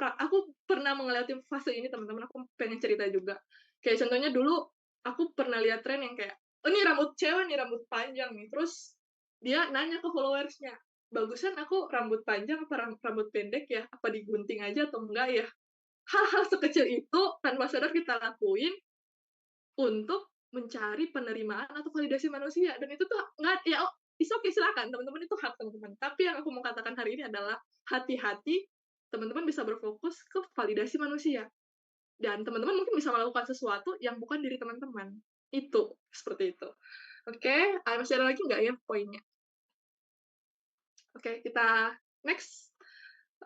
pernah mengalami fase ini, teman-teman, aku pengen cerita juga. Kayak contohnya dulu aku pernah lihat tren yang kayak, "Oh, ini rambut cewek nih, rambut panjang nih." Terus dia nanya ke followers-nya, "Bagusan aku rambut panjang apa rambut pendek ya? Apa digunting aja atau enggak ya?" Hal-hal sekecil itu tanpa sadar kita lakuin untuk mencari penerimaan atau validasi manusia, dan itu tuh nggak, ya, it's okay, silakan, teman-teman, itu hak teman-teman. Tapi yang aku mau katakan hari ini adalah hati-hati, teman-teman bisa berfokus ke validasi manusia, dan teman-teman mungkin bisa melakukan sesuatu yang bukan diri teman-teman. Itu, seperti itu. Oke, masih ada lagi nggak ya poinnya? Oke, kita next.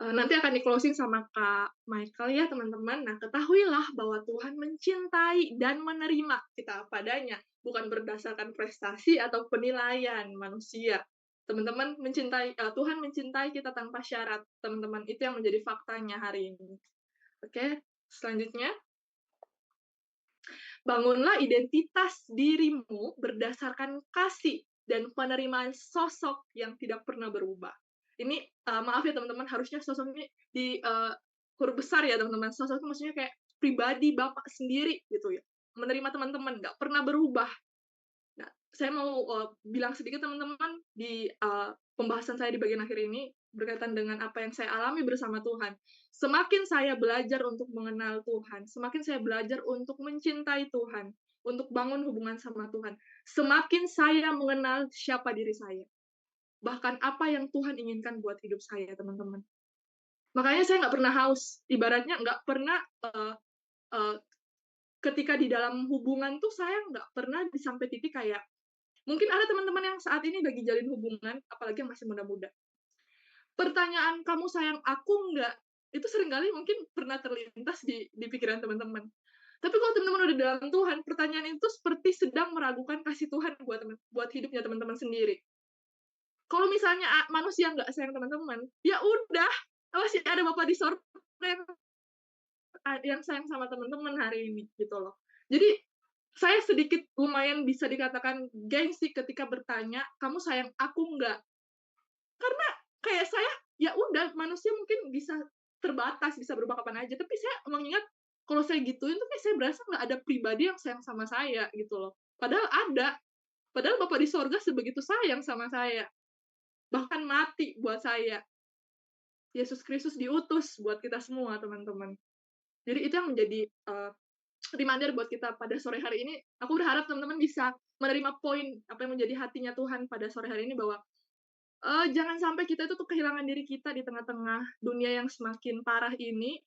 Nanti akan di-closing sama Kak Michael ya, teman-teman. Nah, ketahuilah bahwa Tuhan mencintai dan menerima kita apa adanya, bukan berdasarkan prestasi atau penilaian manusia. Teman-teman, Tuhan mencintai kita tanpa syarat, teman-teman. Itu yang menjadi faktanya hari ini. Oke, selanjutnya. Bangunlah identitas dirimu berdasarkan kasih dan penerimaan sosok yang tidak pernah berubah. Ini, maaf ya, teman-teman, harusnya sosok ini di huruf besar ya, teman-teman. Sosok itu maksudnya kayak pribadi Bapak sendiri gitu ya, menerima teman-teman, nggak pernah berubah. Nah, saya mau bilang sedikit, teman-teman, di pembahasan saya di bagian akhir ini berkaitan dengan apa yang saya alami bersama Tuhan. Semakin saya belajar untuk mengenal Tuhan, semakin saya belajar untuk mencintai Tuhan, untuk bangun hubungan sama Tuhan, semakin saya mengenal siapa diri saya. Bahkan apa yang Tuhan inginkan buat hidup saya, teman-teman. Makanya saya nggak pernah haus. Ibaratnya nggak pernah, ketika di dalam hubungan tuh saya nggak pernah sampai titik kayak, mungkin ada teman-teman yang saat ini lagi jalin hubungan, apalagi yang masih muda-muda. Pertanyaan, "Kamu sayang aku nggak?" Itu seringkali mungkin pernah terlintas di pikiran teman-teman. Tapi kalau teman-teman udah dalam Tuhan, pertanyaan itu seperti sedang meragukan kasih Tuhan buat hidupnya teman-teman sendiri. Kalau misalnya manusia nggak sayang teman-teman, ya udah, masih ada Bapa di sorga yang sayang sama teman-teman hari ini, gitu loh. Jadi, saya sedikit lumayan bisa dikatakan gengsi ketika bertanya, "Kamu sayang aku nggak?" Karena kayak saya, ya udah, manusia mungkin bisa terbatas, bisa berubah kapan aja, tapi saya mengingat kalau saya gituin tuh kayak saya berasa nggak ada pribadi yang sayang sama saya, gitu loh. Padahal ada. Padahal Bapa di sorga sebegitu sayang sama saya, bahkan mati buat saya. Yesus Kristus diutus buat kita semua, teman-teman. Jadi itu yang menjadi reminder buat kita pada sore hari ini. Aku berharap teman-teman bisa menerima poin apa yang menjadi hatinya Tuhan pada sore hari ini, bahwa jangan sampai kita itu tuh kehilangan diri kita di tengah-tengah dunia yang semakin parah ini,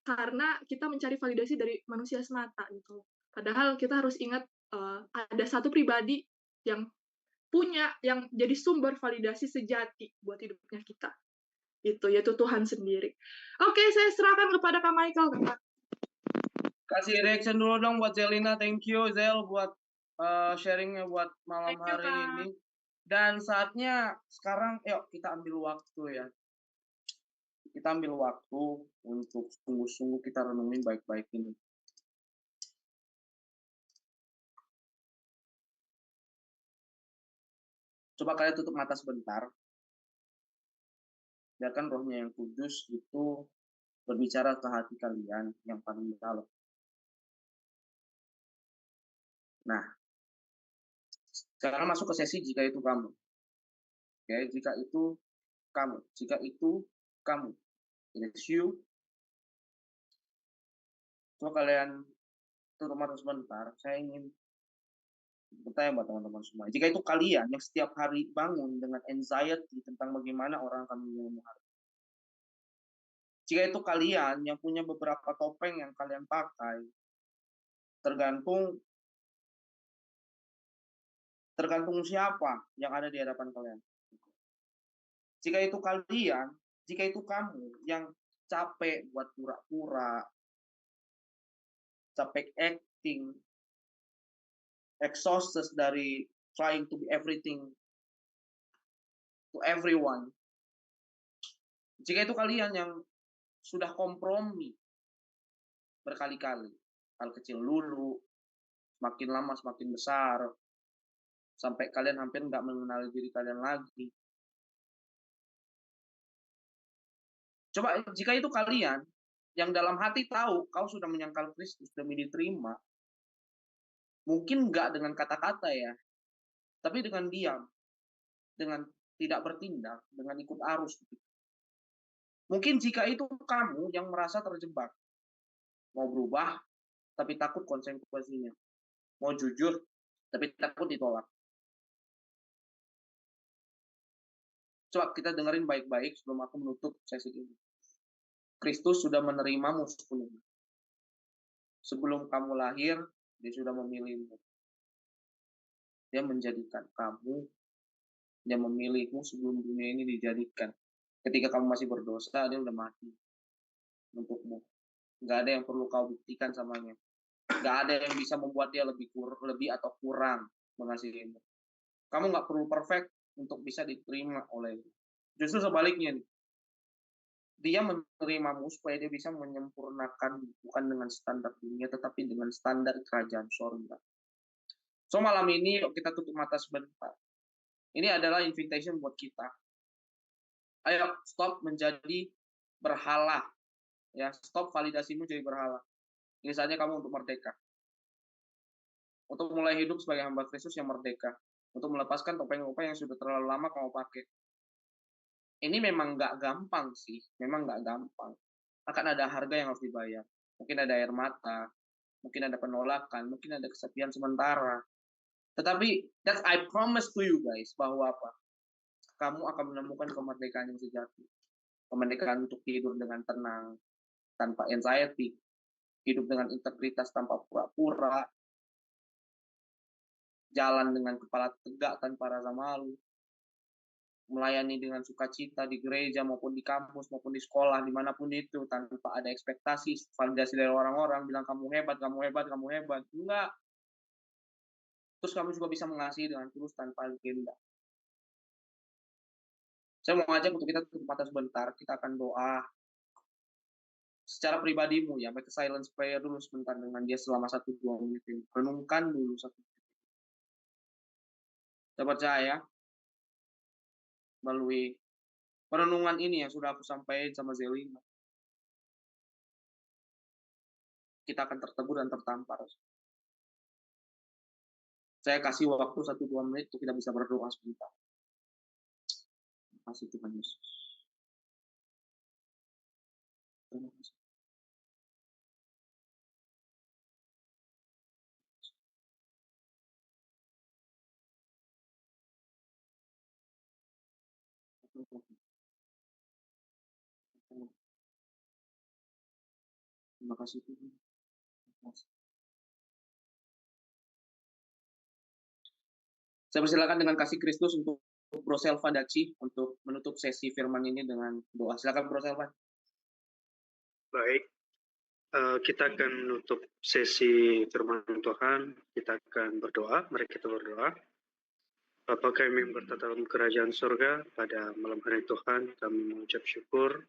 karena kita mencari validasi dari manusia semata gitu. Padahal kita harus ingat ada satu pribadi yang yang jadi sumber validasi sejati buat hidupnya kita. Itu yaitu Tuhan sendiri. Oke, saya serahkan kepada Kak Michael, Kak. Kasih reaction dulu dong buat Zelina. Thank you Zel buat sharingnya buat malam Thank you, hari Kak. ini. Dan saatnya sekarang yuk kita ambil waktu ya. Kita ambil waktu untuk sungguh-sungguh kita renungin baik-baik ini. Coba kalian tutup mata sebentar. Biarkan Rohnya yang Kudus itu berbicara ke hati kalian yang paling dalam. Nah, sekarang masuk ke sesi jika itu kamu. Oke, jika itu kamu. Jika itu kamu. It's you. Coba kalian tutup mata sebentar. Saya ingin bertanya buat teman-teman semua. Jika itu kalian yang setiap hari bangun dengan anxiety tentang bagaimana orang akan menilaimu hari. Jika itu kalian yang punya beberapa topeng yang kalian pakai, tergantung siapa yang ada di hadapan kalian. Jika itu kalian, jika itu kamu yang capek buat pura-pura, capek acting, exhausted dari trying to be everything to everyone. Jika itu kalian yang sudah kompromi berkali-kali, hal kecil dulu, semakin lama semakin besar, sampai kalian hampir nggak mengenali diri kalian lagi. Coba jika itu kalian yang dalam hati tahu kau sudah menyangkal Kristus demi diterima, mungkin nggak dengan kata-kata ya, tapi dengan diam, dengan tidak bertindak, dengan ikut arus. Mungkin jika itu kamu yang merasa terjebak, mau berubah, tapi takut konsekuensinya. Mau jujur, tapi takut ditolak. Coba kita dengerin baik-baik sebelum aku menutup sesi ini. Kristus sudah menerimamu sepenuhnya. Sebelum kamu lahir, dia sudah memilihmu. Dia menjadikan kamu, dia memilihmu sebelum dunia ini dijadikan. Ketika kamu masih berdosa, dia udah mati untukmu. Nggak ada yang perlu kau buktikan samanya. Nggak ada yang bisa membuat dia lebih atau kurang mengasihimu. Kamu nggak perlu perfect untuk bisa diterima oleh dia. Justru sebaliknya nih. Dia menerimamu supaya dia bisa menyempurnakan bukan dengan standar dunia, tetapi dengan standar kerajaan surga. So malam ini yuk kita tutup mata sebentar. Ini adalah invitation buat kita. Ayo stop menjadi berhala. Ya, stop validasimu jadi berhala. Misalnya kamu untuk merdeka. Untuk mulai hidup sebagai hamba Kristus yang merdeka. Untuk melepaskan topeng-topeng yang sudah terlalu lama kamu pakai. Ini memang nggak gampang sih. Memang nggak gampang. Akan ada harga yang harus dibayar. Mungkin ada air mata. Mungkin ada penolakan. Mungkin ada kesepian sementara. Tetapi, that's I promise to you guys. Bahwa apa? Kamu akan menemukan kemerdekaan yang sejati. Kemerdekaan untuk tidur dengan tenang. Tanpa anxiety. Hidup dengan integritas tanpa pura-pura. Jalan dengan kepala tegak tanpa rasa malu. Melayani dengan sukacita di gereja maupun di kampus maupun di sekolah dimanapun itu tanpa ada ekspektasi validasi dari orang-orang bilang kamu hebat enggak. Terus kamu juga bisa mengasihi dengan tulus tanpa agenda. Saya mau ngajak untuk kita tutup mata sebentar, kita akan doa secara pribadimu ya, make a silence prayer dulu sebentar dengan dia selama 1-2 menit ini. Renungkan dulu 1 menit. Saya percaya melalui perenungan ini yang sudah aku sampaikan sama Zelina, kita akan tertegur dan tertampar. Saya kasih waktu 1-2 menit untuk kita bisa berdoa sebentar. Terima kasih Tuhan Yesus. Terima kasih. Terima kasih Tuhan. Saya persilakan dengan kasih Kristus untuk Bro Selva Daci untuk menutup sesi firman ini dengan doa. Silakan Bro Selva. Baik, kita akan menutup sesi firman Tuhan. Kita akan berdoa. Mari kita berdoa. Bapa kami yang bertata dalam kerajaan surga, pada malam hari Tuhan kami mengucap syukur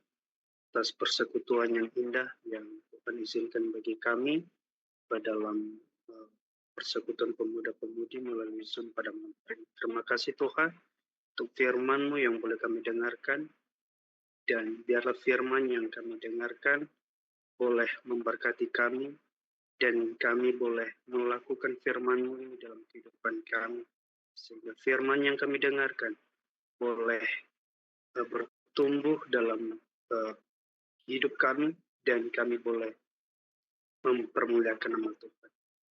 atas persekutuan yang indah yang Tuhan izinkan bagi kami pada dalam persekutuan pemuda-pemudi melalui Zoom pada malam hari. Terima kasih Tuhan untuk firman-Mu yang boleh kami dengarkan, dan biarlah firman yang kami dengarkan boleh memberkati kami, dan kami boleh melakukan firman-Mu ini dalam kehidupan kami, sehingga firman yang kami dengarkan boleh bertumbuh dalam hidup kami, dan kami boleh mempermuliakan nama Tuhan.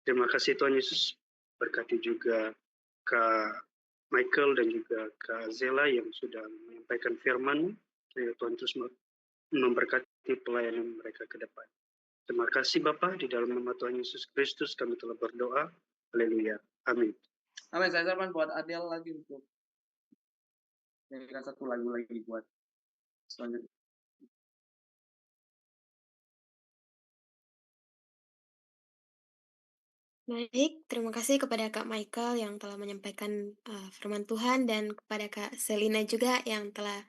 Terima kasih Tuhan Yesus, berkati juga Kak Michael dan juga Kak Zela yang sudah menyampaikan firman-Mu. Tuhan terus memberkati pelayanan mereka ke depan. Terima kasih Bapa, di dalam nama Tuhan Yesus Kristus kami telah berdoa. Haleluya. Amin. Amin. Saya saran buat Adel lagi untuk nyanyikan satu lagu lagi buat selanjutnya. Baik, terima kasih kepada Kak Michael yang telah menyampaikan firman Tuhan, dan kepada Kak Selina juga yang telah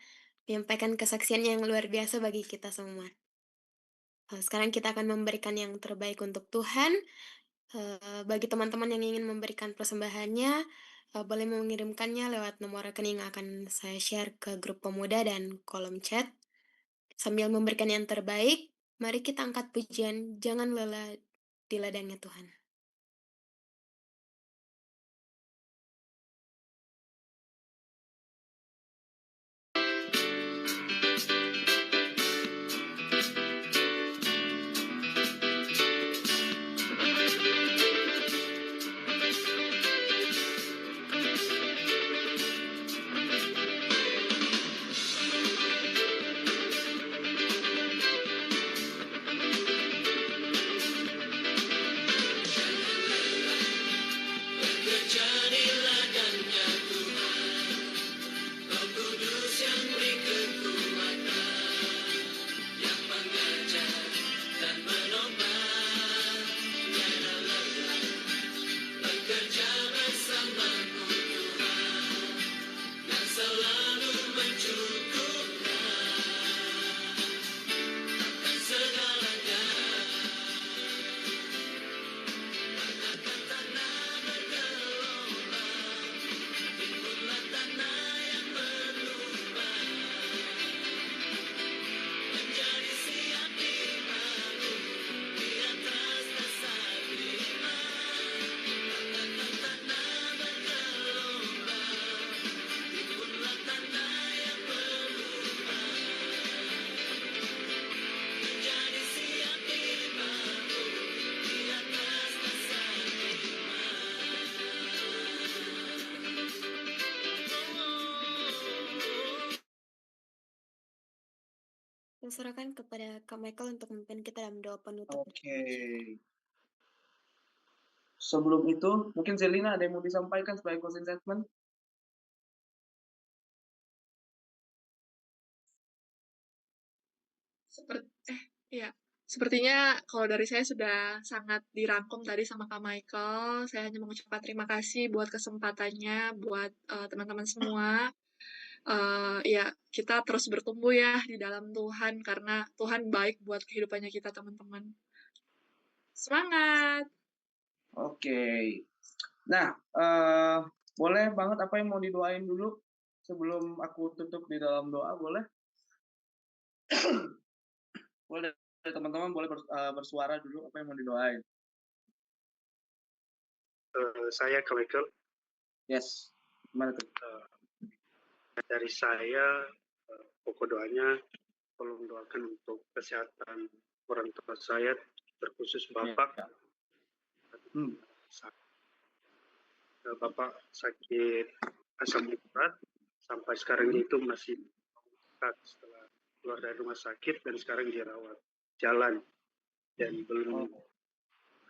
menyampaikan kesaksian yang luar biasa bagi kita semua. Sekarang kita akan memberikan yang terbaik untuk Tuhan. Bagi teman-teman yang ingin memberikan persembahannya, boleh mengirimkannya lewat nomor rekening yang akan saya share ke grup pemuda dan kolom chat. Sambil memberikan yang terbaik, mari kita angkat pujian, jangan lelah di ladangnya Tuhan. Saya serahkan kepada Kak Michael untuk memimpin kita dalam doa penutup. Oke. Sebelum itu, mungkin Zelina ada yang mau disampaikan sebagai closing statement? Sepertinya kalau dari saya sudah sangat dirangkum tadi sama Kak Michael. Saya hanya mengucapkan terima kasih buat kesempatannya, buat teman-teman semua. Ya, kita terus bertumbuh ya di dalam Tuhan, karena Tuhan baik buat kehidupannya kita, teman-teman. Semangat! Oke. Nah, boleh banget apa yang mau didoain dulu sebelum aku tutup di dalam doa, boleh? Boleh, teman-teman boleh bersuara dulu apa yang mau didoain. Saya Kak Michael. Yes, gimana tuh? Dari saya, pokok doanya tolong doakan untuk kesehatan orang tua saya, terkhusus Bapak. Ya. Bapak sakit asam urat, sampai sekarang itu masih sehat setelah keluar dari rumah sakit dan sekarang dirawat jalan dan belum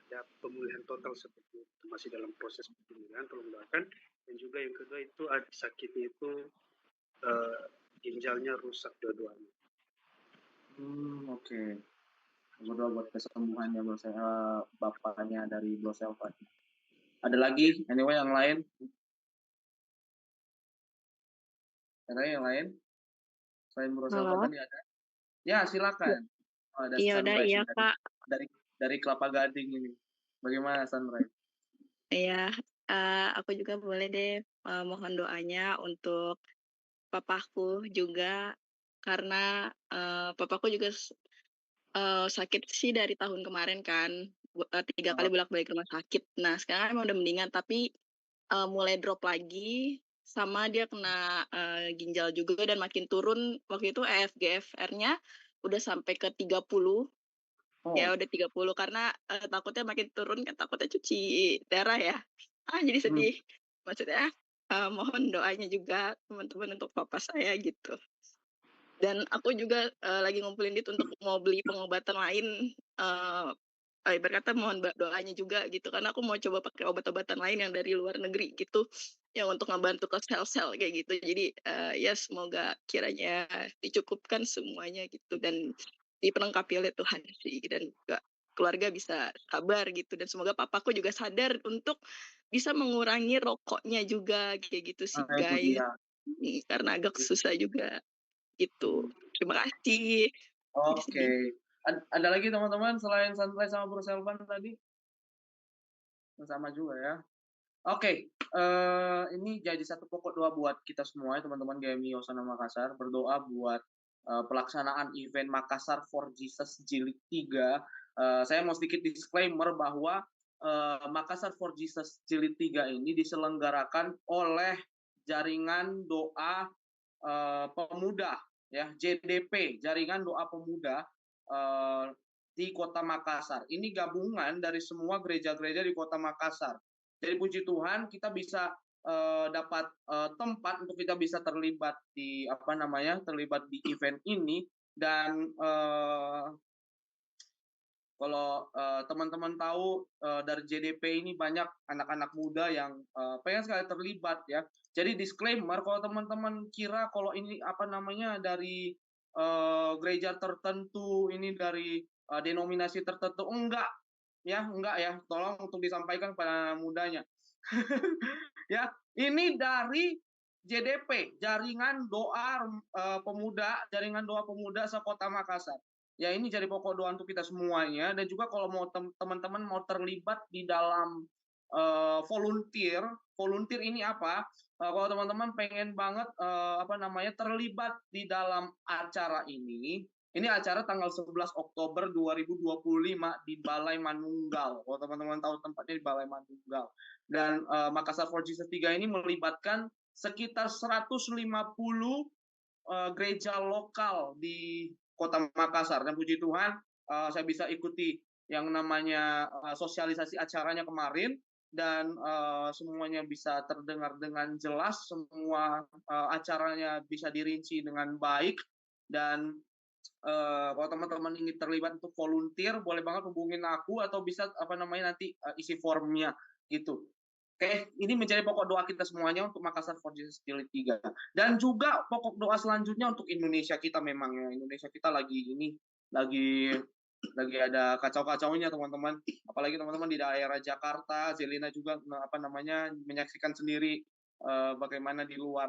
ada pemulihan total seperti itu, masih dalam proses pemulihan, tolong doakan. Dan juga yang kedua itu sakitnya itu ginjalnya rusak dua-duanya. Oke. Berdoa buat kesembuhannya bapaknya dari Bro Selvan. Ada lagi? Anyway, yang lain? Ada yang lain? Selain Bro Selvan tadi ada? Ya, silakan. Oh, ada Sunrise Iya Kak. dari Kelapa Gading ini. Bagaimana Sunrise? Iya, aku juga boleh deh mohon doanya untuk papaku juga karena papaku juga sakit sih dari tahun kemarin kan, 3 kali bolak-balik rumah sakit. Nah sekarang emang udah mendingan tapi mulai drop lagi sama dia kena ginjal juga dan makin turun. Waktu itu EFGFR-nya udah sampai ke 30. Ya udah 30 karena takutnya makin turun kan, takutnya cuci darah ya. Jadi sedih. Maksudnya mohon doanya juga teman-teman untuk papa saya gitu. Dan aku juga lagi ngumpulin duit untuk mau beli pengobatan lain, ibarat kata mohon doanya juga gitu, karena aku mau coba pakai obat-obatan lain yang dari luar negeri gitu, yang untuk ngebantu ke sel-sel kayak gitu. Jadi ya semoga kiranya dicukupkan semuanya gitu dan diperlengkapi oleh Tuhan sih, dan juga keluarga bisa sabar gitu, dan semoga papaku juga sadar untuk bisa mengurangi rokoknya juga kayak gitu sih Itu guys. dia. Karena agak susah juga. Gitu. Terima kasih. Oke. Ada lagi teman-teman selain Sunrise sama Bro Selvan tadi? Sama juga ya. Oke, ini jadi satu pokok doa buat kita semua ya teman-teman GMI Hosana Makassar. Berdoa buat pelaksanaan event Makassar for Jesus Jilid 3. Saya mau sedikit disclaimer bahwa Makassar for Jesus Jilid 3 ini diselenggarakan oleh Jaringan Doa Pemuda, ya, JDP, Jaringan Doa Pemuda di Kota Makassar. Ini gabungan dari semua gereja-gereja di Kota Makassar. Jadi puji Tuhan kita bisa dapat tempat untuk kita bisa terlibat di terlibat di event ini. Dan kalau teman-teman tahu dari JDP ini banyak anak-anak muda yang pengen sekali terlibat ya. Jadi disclaimer, kalau teman-teman kira kalau ini dari gereja tertentu, ini dari denominasi tertentu, enggak ya, tolong untuk disampaikan kepada mudanya. Ya, ini dari JDP, Jaringan Doa Pemuda sekota Makassar. Ya, ini jadi pokok doa untuk kita semuanya. Dan juga kalau mau teman-teman mau terlibat di dalam volunteer ini apa? Kalau teman-teman pengen banget terlibat di dalam acara ini acara tanggal 11 Oktober 2025 di Balai Manunggal. Kalau teman-teman tahu tempatnya di Balai Manunggal. Dan Makassar for Jesus 3 ini melibatkan sekitar 150 gereja lokal di Kota Makassar. Dan puji Tuhan saya bisa ikuti yang namanya sosialisasi acaranya kemarin, dan semuanya bisa terdengar dengan jelas, semua acaranya bisa dirinci dengan baik. Dan kalau teman-teman ingin terlibat untuk volunteer, boleh banget hubungin aku atau bisa nanti isi formnya gitu. Oke, ini menjadi pokok doa kita semuanya untuk Makassar for Jesus Jilid 3. Dan juga pokok doa selanjutnya untuk Indonesia kita, memang ya. Indonesia kita lagi ada kacau-kacaunya teman-teman. Apalagi teman-teman di daerah Jakarta, Zelina juga menyaksikan sendiri bagaimana di luar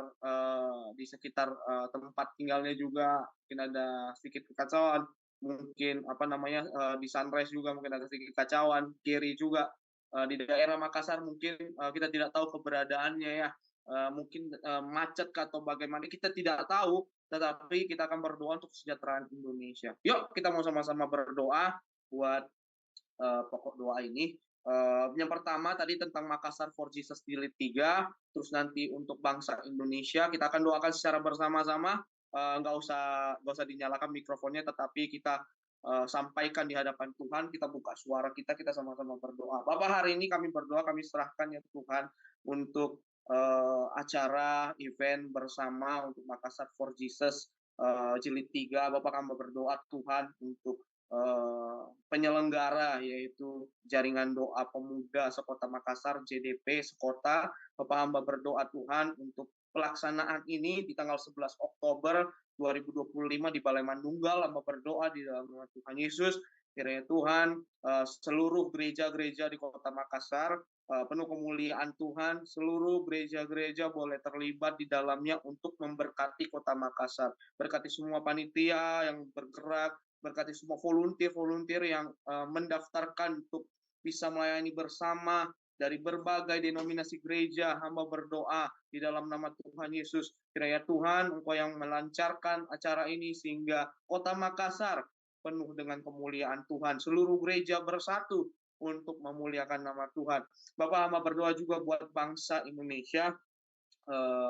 di sekitar tempat tinggalnya juga mungkin ada sedikit kekacauan. Mungkin di Sunrise juga mungkin ada sedikit kekacauan. Kiri juga di daerah Makassar mungkin kita tidak tahu keberadaannya ya, mungkin macet atau bagaimana kita tidak tahu, tetapi kita akan berdoa untuk kesejahteraan Indonesia. Yuk kita mau sama-sama berdoa buat pokok doa ini. Yang pertama tadi tentang Makassar for Jesus Jilid 3, terus nanti untuk bangsa Indonesia kita akan doakan secara bersama-sama. Nggak usah dinyalakan mikrofonnya, tetapi kita sampaikan di hadapan Tuhan, kita buka suara kita sama-sama berdoa. Bapak, hari ini kami berdoa, kami serahkan ya Tuhan untuk acara event bersama untuk Makassar for Jesus jilid 3, Bapak hamba berdoa Tuhan untuk penyelenggara yaitu Jaringan Doa Pemuda Sekota Makassar JDP Sekota. Bapak hamba berdoa Tuhan untuk pelaksanaan ini di tanggal 11 Oktober 2025 di Balai Mandunggal. Hamba berdoa di dalam nama Tuhan Yesus, kiranya Tuhan seluruh gereja-gereja di Kota Makassar penuh kemuliaan Tuhan, seluruh gereja-gereja boleh terlibat di dalamnya untuk memberkati Kota Makassar. Berkati semua panitia yang bergerak, berkati semua volunteer yang mendaftarkan untuk bisa melayani bersama dari berbagai denominasi gereja. Hamba berdoa di dalam nama Tuhan Yesus, kiranya Tuhan Engkau yang melancarkan acara ini sehingga Kota Makassar penuh dengan kemuliaan Tuhan. Seluruh gereja bersatu untuk memuliakan nama Tuhan. Bapak hamba berdoa juga buat bangsa Indonesia,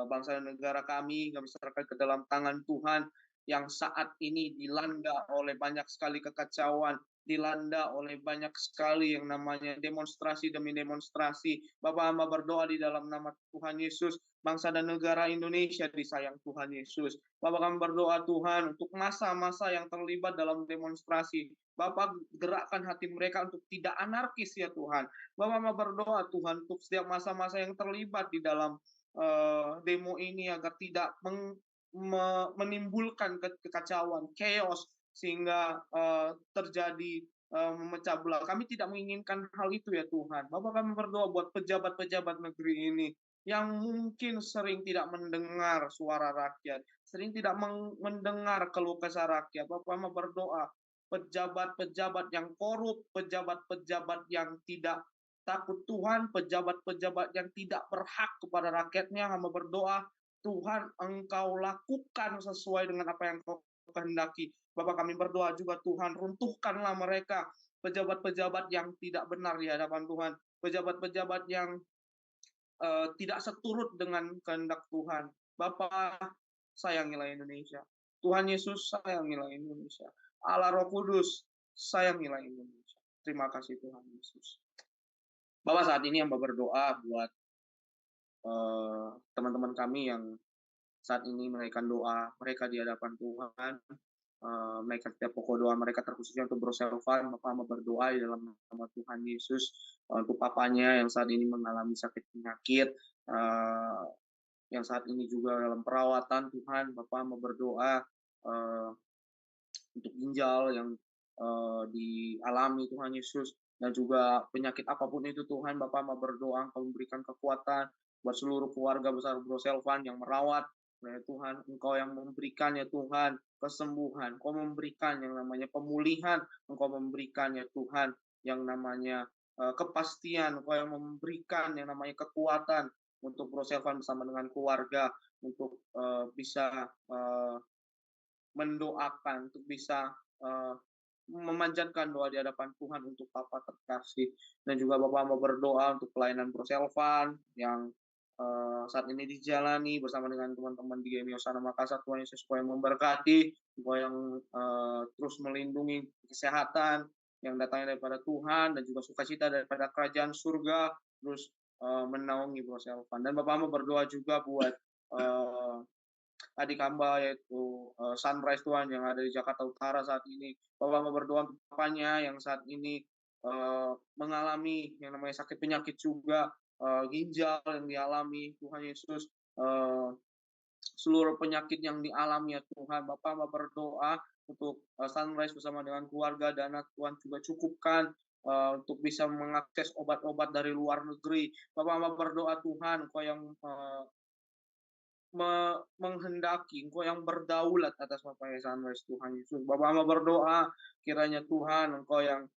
bangsa dan negara kami, kami serahkan ke dalam tangan Tuhan yang saat ini dilanda oleh banyak sekali kekacauan, dilanda oleh banyak sekali yang namanya demonstrasi demi demonstrasi. Bapak hamba berdoa di dalam nama Tuhan Yesus, bangsa dan negara Indonesia disayang Tuhan Yesus. Bapak kami berdoa Tuhan untuk masa-masa yang terlibat dalam demonstrasi. Bapak gerakkan hati mereka untuk tidak anarkis ya Tuhan. Bapak hamba berdoa Tuhan untuk setiap masa-masa yang terlibat di dalam demo ini agar tidak menimbulkan kekacauan, chaos, sehingga terjadi memecah belah. Kami tidak menginginkan hal itu ya Tuhan. Bapak kami berdoa buat pejabat-pejabat negeri ini yang mungkin sering tidak mendengar suara rakyat, sering tidak mendengar keluh kesah rakyat. Bapak kami berdoa pejabat-pejabat yang korup, pejabat-pejabat yang tidak takut Tuhan, pejabat-pejabat yang tidak berhak kepada rakyatnya, hamba berdoa Tuhan Engkau lakukan sesuai dengan apa yang Kau kehendaki. Bapak kami berdoa juga Tuhan, runtuhkanlah mereka, pejabat-pejabat yang tidak benar di hadapan Tuhan, pejabat-pejabat yang tidak seturut dengan kehendak Tuhan. Bapak, sayangilah Indonesia. Tuhan Yesus, sayangilah Indonesia. Allah Roh Kudus, sayangilah Indonesia. Terima kasih Tuhan Yesus. Bapak saat ini hamba berdoa buat teman-teman kami yang saat ini menaikkan doa mereka di hadapan Tuhan. Mereka setiap pokok doa mereka terkhususnya untuk Bro Selvan. Bapak hamba berdoa di dalam nama Tuhan Yesus untuk papanya yang saat ini mengalami sakit penyakit, yang saat ini juga dalam perawatan Tuhan. Bapak hamba berdoa untuk ginjal yang dialami Tuhan Yesus, dan juga penyakit apapun itu Tuhan. Bapak hamba berdoa Engkau memberikan kekuatan buat seluruh keluarga besar Bro Selvan yang merawat. Ya Tuhan, Engkau yang memberikan ya Tuhan kesembuhan, Engkau memberikan yang namanya pemulihan, Engkau memberikan ya Tuhan yang namanya kepastian, Engkau yang memberikan yang namanya kekuatan untuk Bro Selvan bersama dengan keluarga untuk bisa mendoakan, untuk bisa memanjatkan doa di hadapan Tuhan untuk Papa terkasih. Dan juga Bapak hamba berdoa untuk pelayanan Bro Selvan yang saat ini dijalani bersama dengan teman-teman di GMI Hosana Makassar. Tuhan Yesus supaya memberkati, supaya yang terus melindungi kesehatan yang datangnya daripada Tuhan dan juga sukacita daripada kerajaan surga terus menaungi Bro Selvan. Dan Bapak hamba berdoa juga buat adik hamba yaitu Sunrise Tuhan yang ada di Jakarta Utara saat ini. Bapak hamba berdoa untuk papanya yang saat ini mengalami yang namanya sakit penyakit juga, ginjal yang dialami Tuhan Yesus, seluruh penyakit yang dialami ya Tuhan. Bapak hamba berdoa untuk Sunrise bersama dengan keluarga, dana Tuhan juga cukupkan untuk bisa mengakses obat-obat dari luar negeri. Bapak hamba berdoa Tuhan, Engkau yang menghendaki, Engkau yang berdaulat atas Bapak Sunrise Tuhan Yesus. Bapak hamba berdoa kiranya Tuhan Engkau yang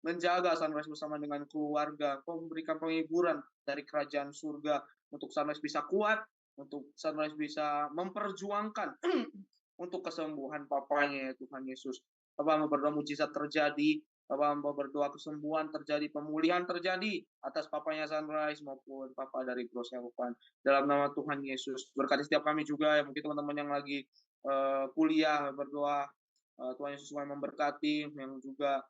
menjaga Sunrise bersama dengan keluarga, Engkau memberikan penghiburan dari kerajaan surga untuk Sunrise bisa kuat, untuk Sunrise bisa memperjuangkan untuk kesembuhan papanya ya Tuhan Yesus. Bapak hamba berdoa mujizat terjadi, Bapak hamba berdoa kesembuhan terjadi, pemulihan terjadi atas papanya Sunrise maupun papa dari Bro Selvan. Dalam nama Tuhan Yesus, berkati setiap kami juga, ya mungkin teman-teman yang lagi kuliah, berdoa Tuhan Yesus supaya memberkati, yang juga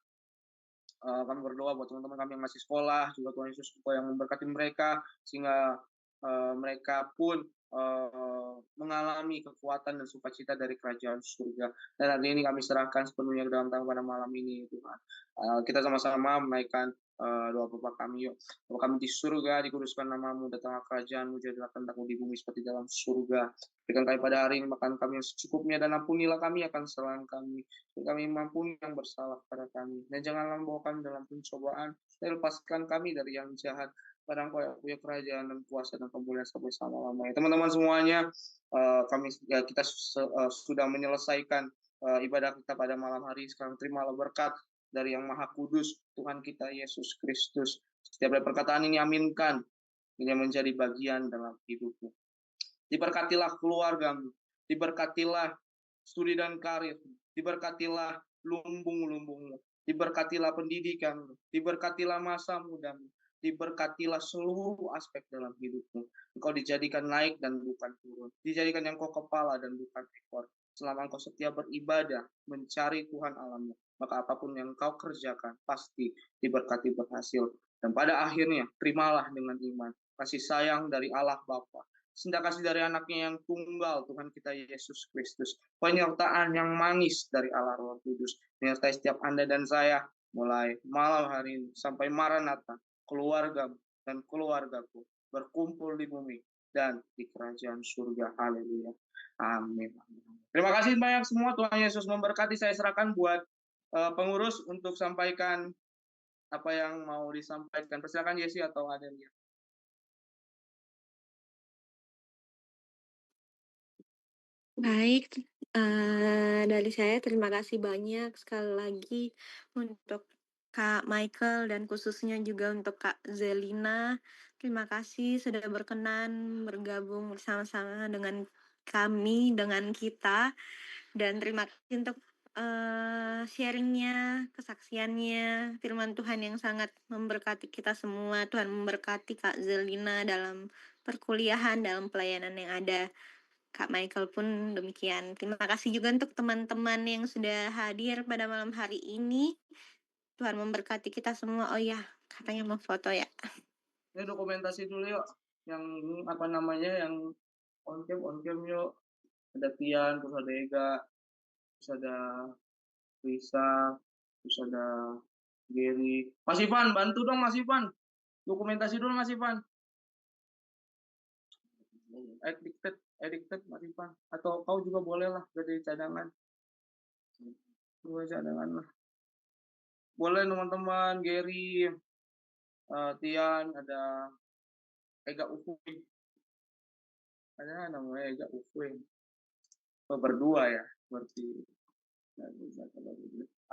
kami berdoa buat teman-teman kami yang masih sekolah, juga Tuhan Yesus supaya memberkati mereka, sehingga mereka pun mengalami kekuatan dan sukacita dari kerajaan surga. Dan hari ini kami serahkan sepenuhnya ke dalam tangan pada malam ini, Tuhan. Kita sama-sama menaikkan doa Bapa kami, yuk. Bapa kami di surga, dikuduskan namamu, datanglah kerajaanmu, jadilah kehendak-Mu di bumi seperti dalam surga. Berikan kami pada hari ini makan kami yang secukupnya, dan ampunilah kami akan kesalahan kami. Dan kami mampuni yang bersalah pada kami. Dan janganlah membawa kami dalam pencobaan, dan lepaskan kami dari yang jahat. Padang Engkau yang punya kerajaan dan kuasa dan kemuliaan sampai selama-lamanya. Teman-teman semuanya, kita sudah menyelesaikan ibadah kita pada malam hari. Sekarang terimalah berkat dari Yang Maha Kudus, Tuhan kita Yesus Kristus. Setiap dari perkataan ini aminkan, ini menjadi bagian dalam hidupmu. Diberkatilah keluargamu, diberkatilah studi dan karir, diberkatilah lumbung-lumbungmu, diberkatilah pendidikanmu, diberkatilah masa mudamu, diberkatilah seluruh aspek dalam hidupmu. Engkau dijadikan naik dan bukan turun, dijadikan yang kau kepala dan bukan ekor. Selama engkau setia beribadah, mencari Tuhan Allahmu, maka apapun yang kau kerjakan pasti diberkati berhasil. Dan pada akhirnya, terimalah dengan iman kasih sayang dari Allah Bapa, cinta kasih dari anaknya yang tunggal, Tuhan kita Yesus Kristus, penyertaan yang manis dari Allah Roh Kudus, menyertai setiap Anda dan saya, mulai malam hari ini sampai Maranatha, keluargamu dan keluargaku berkumpul di bumi dan di kerajaan surga. Haleluya. Amin. Terima kasih banyak semua. Tuhan Yesus memberkati. Saya serahkan buat pengurus untuk sampaikan apa yang mau disampaikan. Persilakan Yesi atau Adelia. Baik, dari saya terima kasih banyak sekali lagi untuk Kak Michael dan khususnya juga untuk Kak Zelina. Terima kasih sudah berkenan bergabung bersama-sama dengan kami, dengan kita. Dan terima kasih untuk sharingnya, kesaksiannya, firman Tuhan yang sangat memberkati kita semua. Tuhan memberkati Kak Zelina dalam perkuliahan, dalam pelayanan yang ada. Kak Michael pun demikian. Terima kasih juga untuk teman-teman yang sudah hadir pada malam hari ini. Tuhan memberkati kita semua. Oh ya, katanya mau foto ya. Ini dokumentasi dulu yuk. Yang apa namanya, yang on cam yuk. Ada Tian, terus ada Ega, terus ada Risa, terus ada Gary. Mas Ivan, bantu dong Mas Ivan. Dokumentasi dulu Mas Ivan. Addicted Mas Ivan. Atau kau juga boleh lah jadi cadangan. Dua cadangan lah. Boleh teman-teman, Gary, Tian, ada Ega Ufuy. Ada namanya Ega Ufuy. Berdua ya, berarti.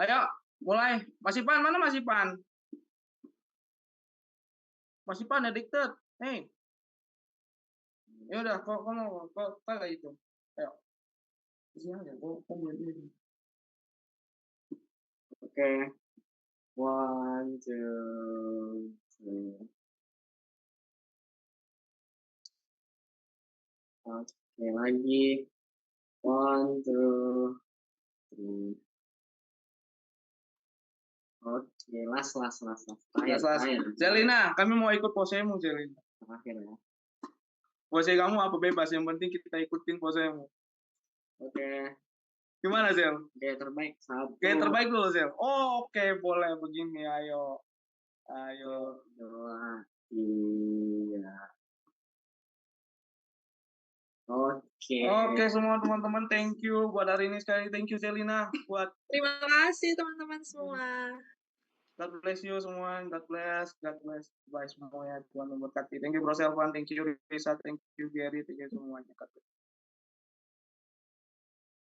Ayo, mulai. Mas Ivan, mana Mas Ivan? Mas Ivan addicted. Hey. Ya udah, kau kalah itu. Ayo. Sini aja, kau ini. Oke. 1, 2, 3. Oke, lagi. 1, 2, 3. Oke, last. Zelina, kami mau ikut posemu, Zelina. Terakhir ya. Pose kamu apa bebas, yang penting kita ikutin posemu. Oke. Gimana, Zel? Gaya terbaik. Gaya terbaik dulu, Zel. Oh, oke, boleh begini. Ayo. 2, 3. Oke, semua teman-teman, thank you buat hari ini sekali. Thank you, Zelina, buat. Terima kasih teman-teman semua. God bless you semua. God bless. Bye semuanya. Tuhan memberkati. Thank you, Bro Selvan. Thank you, Risa. Thank you, Gary. Thank you semuanya. God bless.